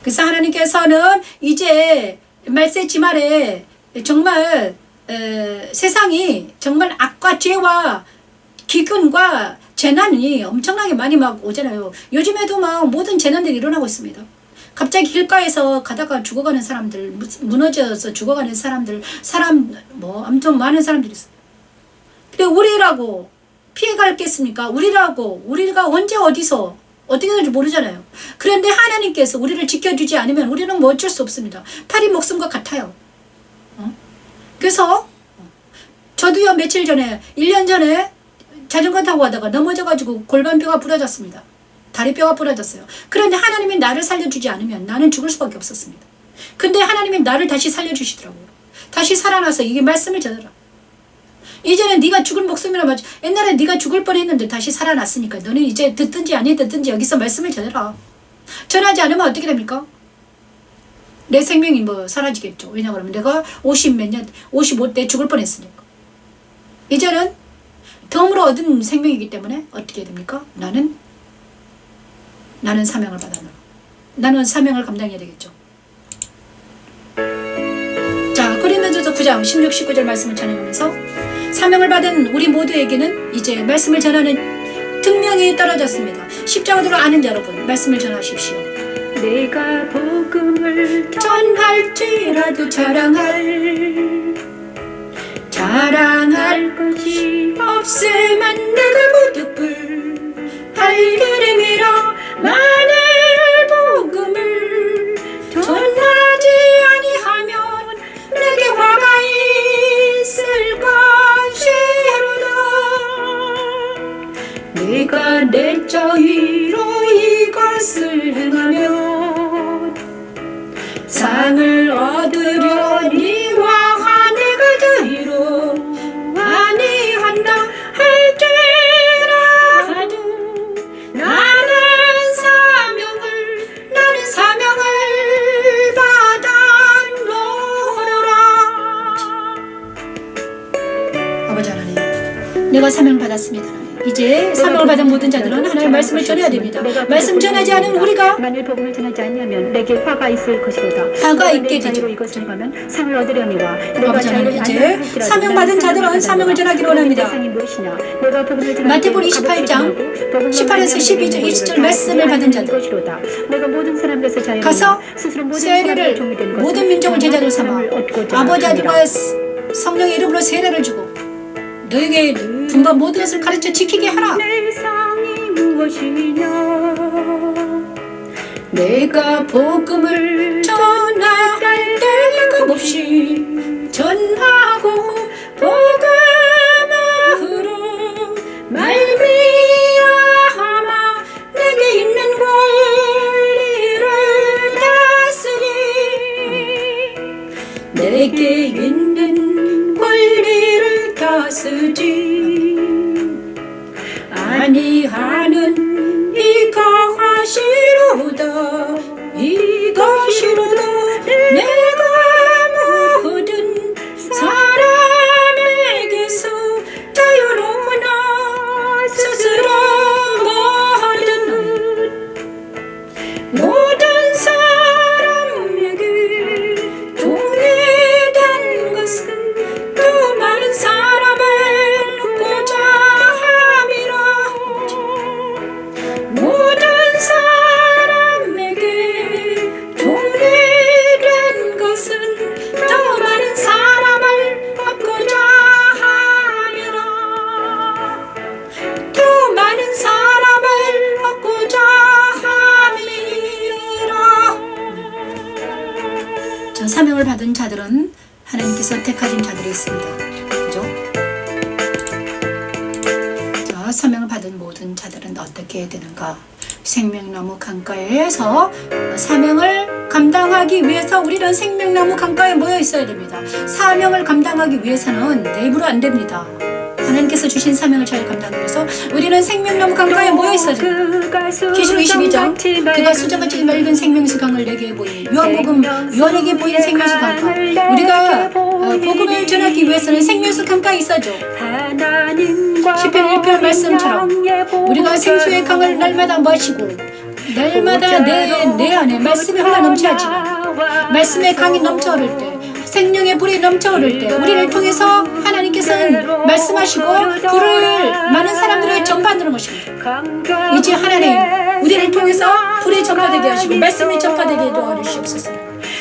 그래서 하나님께서는 이제 말세 지말에 정말 세상이 정말 악과 죄와 기근과 재난이 엄청나게 많이 막 오잖아요. 요즘에도 막 모든 재난들이 일어나고 있습니다. 갑자기 길가에서 가다가 죽어가는 사람들, 무너져서 죽어가는 사람들, 아무튼 많은 사람들이 있어요. 근데 우리라고 피해갈 게 있습니까? 우리가 언제 어디서 어떻게 될지 모르잖아요. 그런데 하나님께서 우리를 지켜주지 않으면 우리는 뭐 어쩔 수 없습니다. 파리 목숨과 같아요. 그래서 저도요, 며칠 전에 1년 전에 자전거 타고 가다가 넘어져가지고 골반뼈가 부러졌습니다. 다리뼈가 부러졌어요. 그런데 하나님이 나를 살려주지 않으면 나는 죽을 수밖에 없었습니다. 근데 하나님이 나를 다시 살려주시더라고요. 다시 살아나서 이게 말씀을 전해라. 이제는 네가 죽을 목숨이라 맞아. 옛날에 네가 죽을 뻔했는데 다시 살아났으니까 너는 이제 듣든지 아니 듣든지 여기서 말씀을 전해라. 전하지 않으면 어떻게 됩니까? 내 생명이 사라지겠죠. 왜냐하면 내가 55대 죽을 뻔했으니까. 이제는 덤으로 얻은 생명이기 때문에 어떻게 됩니까? 나는 사명을 받아라. 나는 사명을 감당해야 되겠죠. 자, 고린도전서 9장 16, 19절 말씀을 전해가면서 사명을 받은 우리 모두에게는 이제 말씀을 전하는 특명이 떨어졌습니다. 십자가도로 아는 여러분, 말씀을 전하십시오. 내가 복음을 전할지라도 자랑할 것이 없으면 내가 무득을 발길을 밀어 만일 복음을 전하지 아니하면 내게 화가 있을 것이 내가 사명 받았습니다. 이제 사명을 받은 모든 자들은 하나님의 말씀을 전해야 됩니다. 말씀 전하지 않은 우리가 만일 복음을 전하지 않냐면 내게 화가 있을 것이로다. 화가 있게 내 자유로 되죠. 이것 전하면 상을 얻으려니와 내가 아버지 하나님, 자유를 이제 아니하라 할지라도 사명 받은 자들은 사명을 전하기로 원합니다. 대상이 무엇이냐? 내가 복음을 전하는 마태복음 데 28장 복음을 18에서 12절 20절 말씀을 받은 자들 것이로다. 내가 모든 사람들에서 자유를 가서 스스로 모든 세례를 사람들의 종이 된 것은 모든 민족을 제자로 삼아 사람을 얻고자 아버지 함이라. 아들과 성령의 이름으로 세례를 주고 너에게 분반 모든 것을 가르쳐 지키게 하라. 내 상이 무엇이냐? 내가 복음을 전할 데가 없이 전하고 복음으로 말미암아 내게 있는 권리를 다스리 내게 있는 권리를 다스지 아니하는 이것이로다 이것이로다 내가 모든 사람에게서 자유로우나 스스로 모든 사람에게 종이 된 것은 또 많은 사람을 얻고자 함이라. 모든 사람에게 종이 된 것은 더 많은 사람을 얻고자 함이라. 더 많은 사람을 얻고자 함이라. 자, 사명을 받은 자들은 하나님께서 택하신 자들이 있습니다. 그죠? 자, 사명을 받은 모든 자들은 어떻게 되는가? 생명나무 강가에서 사명을 감당하기 위해서 우리는 생명나무 강가에 모여 있어야 됩니다. 사명을 감당하기 위해서는 내 입으로 안 됩니다. 하나님께서 주신 사명을 잘 감당하기 위해서 우리는 생명나무 강가에 모여 있어야 됩니다. 계시록 22장 그가 수정같이 맑은 생명수 강을 내게 보인 요한복음 요한에게 보인 생명수 강가. 우리가 복음을 전하기 위해서는 생명수 강가에 있어야죠. 시편 1편 말씀처럼 우리가 생수의 강을 날마다 마시고 날마다 내 안에 말씀이 흘러 넘쳐야지. 말씀의 강이 넘쳐 흐를 때 생명의 불이 넘쳐 흐를 때 우리를 통해서 하나님께서는 말씀하시고 불을 많은 사람들에게 전파하는 것입니다. 이제 하나님 우리를 통해서 불이 전파되게 하시고 말씀이 전파되게 도와주시옵소서.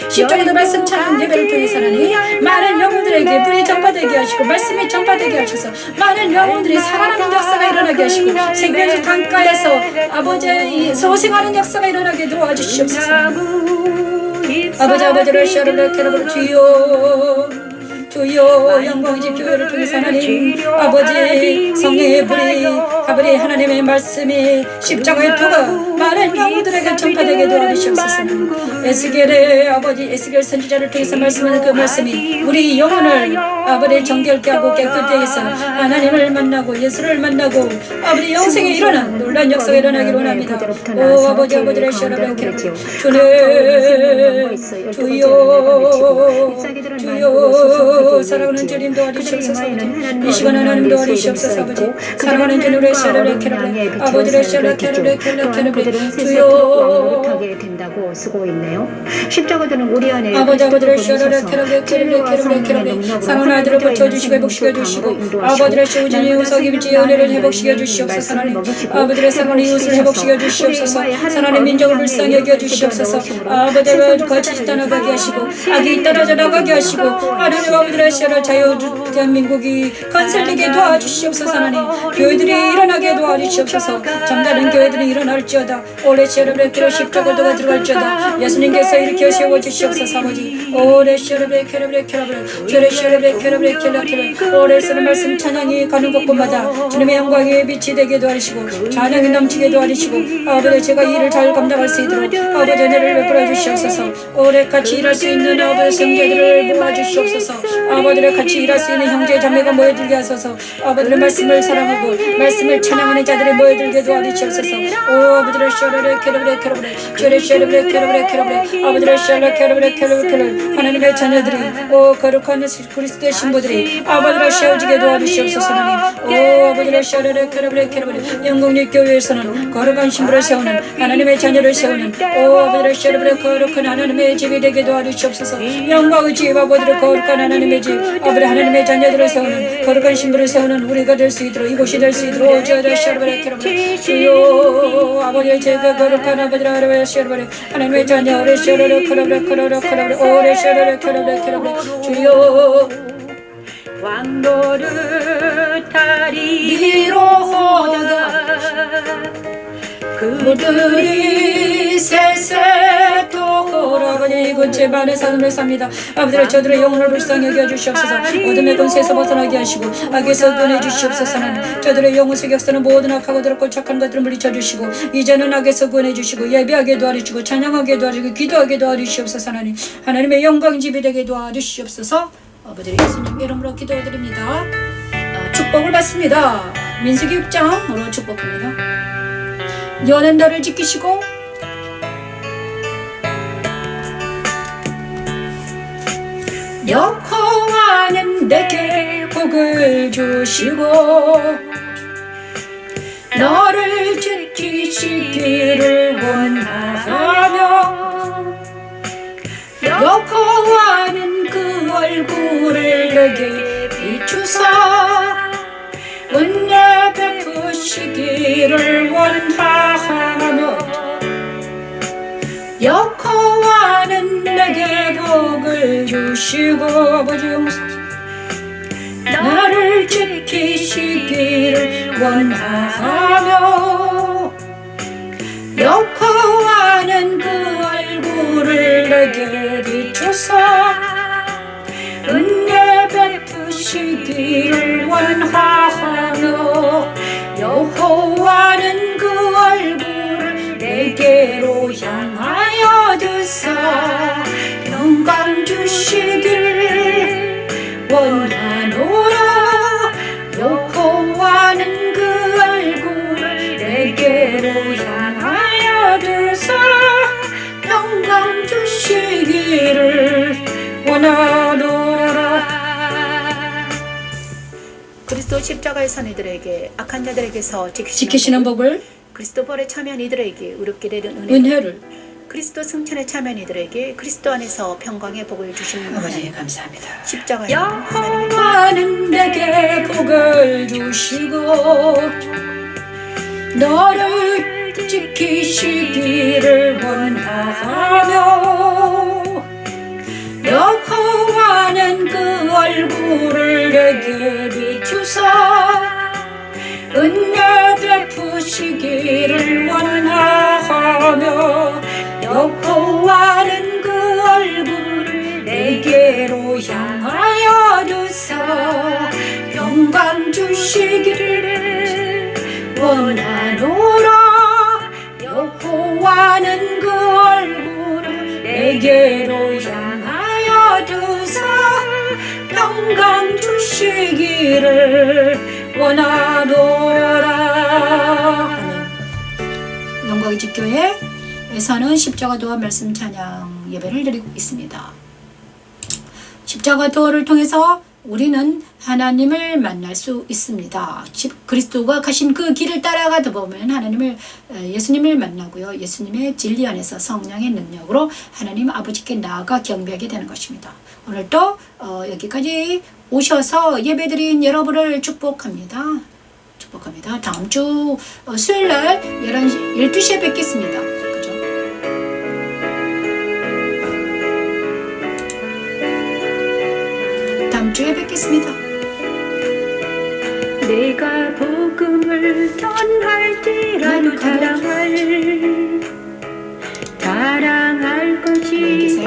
십자가의 말씀 찾는 예배를 통해서 하나님 많은 영혼들에게 불이 전파되게 하시고 말씀이 전파되게 하셔서 많은 영혼들이 살아나는 역사가 일어나게 하시고 생명의 강가에서 아버지의 소생하는 역사가 일어나게 도와주시옵소서. 아버지를 샤르르케르르 주여 영광이지 교회를 통해서 하나님 아버지 성령의 불이 아버지 하나님의 말씀이 십자가의 표가 많은 영혼들에게 전파되게 도와주시옵소서. 에스겔의 아버지 에스겔 선지자를 통해서 말씀하는 그 말씀이 우리 영혼을 아버지 정결케 하고 깨끗하게 해서 하나님을 만나고 예수를 만나고 아버지 영생에 일어난 놀라운 역사가 일어나기를 원합니다. 오 아버지를 샤르르케르르 주여 사랑하는 주님 도와주시옵소서. 이 시간 하나님 도와주시옵소서. 아버지 사랑하는 주님 샤르르케르르 아버지를 샤르르케르르 주여 못하게 된다고 쓰고 있네요. 십자가들은 우리 안에 아버지를 샤르르케르르 사랑하는 아들을 고쳐주시고 회복시켜 주시고 아버지를 우진이 우석 입지 은혜를 회복시켜 주시옵소서. 하나님 아버지를 사랑하는 이웃을 회복시켜 주시옵소서. 하나님 민족을 불쌍히 여겨 주시옵소서. 아버지를 거치지 떠나가게 하시고 악이 떨어져 나가게 하시고 하나님 아버지를 샤르 자유 대한민국이 건설되게 도와주시옵소서. 하나님 교회들이 일어나게 도와주시옵소서. 잠자는 교회들이 일어날지어다. 올해 샤르르케르 십자가도가 들어갈지어다. 예수님께서 일으켜 세워주시옵소서. 아버지 올해 샤르르케르르 올해 쓰는 말씀 찬양이 가는 곳곳마다 주님의 영광이 빛이 되게 도와주시고 찬양이 넘치게 도와주시고 아버지 제가 일을 잘 감당할 수 있도록 아버지 은혜를 베풀어 주시옵소서. 올해 같이 일할 수 있는 아버지 성자들을 모아주시옵소서. 아버지를 같이 일할 수 있는 형제 자매가 모여들게 하소서. 아버지의 말씀을 사랑하고 말씀을 찬양하는 자들이 모여들게 도와주시옵소서. 오 아버지를 셔르레 캐르브레 캐르브레 셔르 셔르레 캐르브레 캐르브레 아버지를 셔르 캐르브레 캐르브레 캐르브레 하나님의 자녀들이 오 거룩한 그리스도의 신부들이 아버지를 세워지게 도와주시옵소서. 하나님 오 아버지를 셔르레 캐르브레 캐르브레 영국립 교회에서는 거룩한 신부를 세우는 하나님의 자녀를 세우는 오 아버지를 셔르레 거룩한 하나님의 집이 되게 도와주시옵소서. 영광의 집 아버지를 거룩한 하나님의 집 아버지 하나님의 자녀들을 세우는 거룩한 신부를 세우는 우리가 될 수 있도록 이곳이 될 수 있도록 오저를 셔르레 캐르브레 주여 아버지의 제가 거룩한 아버지를 셔르레 하나님의 자녀를 셔르레 캐르브레 캐르브레 캐르브레 오래 셔르레 캐르브레 캐르브레 주여 왕노릇하리로 호다 그들이 세세토록 아버지 이곳 제 반의 삶을 삽니다. 아버지를 저들의 영혼을 불쌍히 여겨 주시옵소서. 어둠의 권세에서 벗어나게 하시고 악에서 구원해 주시옵소서. 하나님 저들의 영혼 속에 역사는 모든 악하고 더럽고 착한 것들을 물리쳐 주시고 이제는 악에서 구원해 주시고 예배하게 도와주시고 찬양하게 도와주시고 기도하게 도와주시옵소서. 하나님의 영광 집이 되게 도와주시옵소서. 아버지 예수님 이름으로 기도드립니다. 축복을 받습니다. 민수기 6장으로 축복합니다. 여는 너를 지키시고 여호와는 내게 복을 주시고 너를 지키시기를 원하며 여호와는 그 얼굴을 내게 비추사 은혜 베푸시기를 원하며 여호와는 내게 복을 주시고 아버지 용서하시고 나를 지키시기를 원하며 여호와는 그 얼굴을 내게 비추사 은혜 베푸시기를 원하며 여호와는 그 얼굴을 내게로 향하여 드사 영광 주시기를 원하노라 여호와는 그 얼굴을 내게로 향하여 드사 영광 주시기를 원하노라. 그리스도 십자가의 산 이들에게 악한 자들에게서 지키시는 복을 그리스도 벌에 참여한 이들에게 의롭게 되는 은혜를 그리스도 승천에 참여한 이들에게 그리스도 안에서 평강의 복을 주시는 아버지 감사합니다. 십자가의 여호와는 내게 복을 주시고 너를 지키시기를 원하며 여호와는 그 얼굴을 내게 비추사 은혜 베푸시기를 원하며 여호와는 그 얼굴을 내게로 향하여 두사 영광 주시기를 원하노라 여호와는 그 얼굴을 내게로 향하여 두사 영광 주시기를 원하노라. 영광의 집교회에서는 십자가 도와 말씀 찬양 예배를 드리고 있습니다. 십자가 도를 통해서 우리는 하나님을 만날 수 있습니다. 그리스도가 가신 그 길을 따라가다 보면 예수님을 만나고요. 예수님의 진리 안에서 성령의 능력으로 하나님 아버지께 나아가 경배하게 되는 것입니다. 오늘도 여기까지 오셔서 예배드린 여러분을 축복합니다. 다음 주 수요일날 12시에 뵙겠습니다. 그죠? 다음 주에 뵙겠습니다. 내가 복음을 전할지라도 자랑할 것이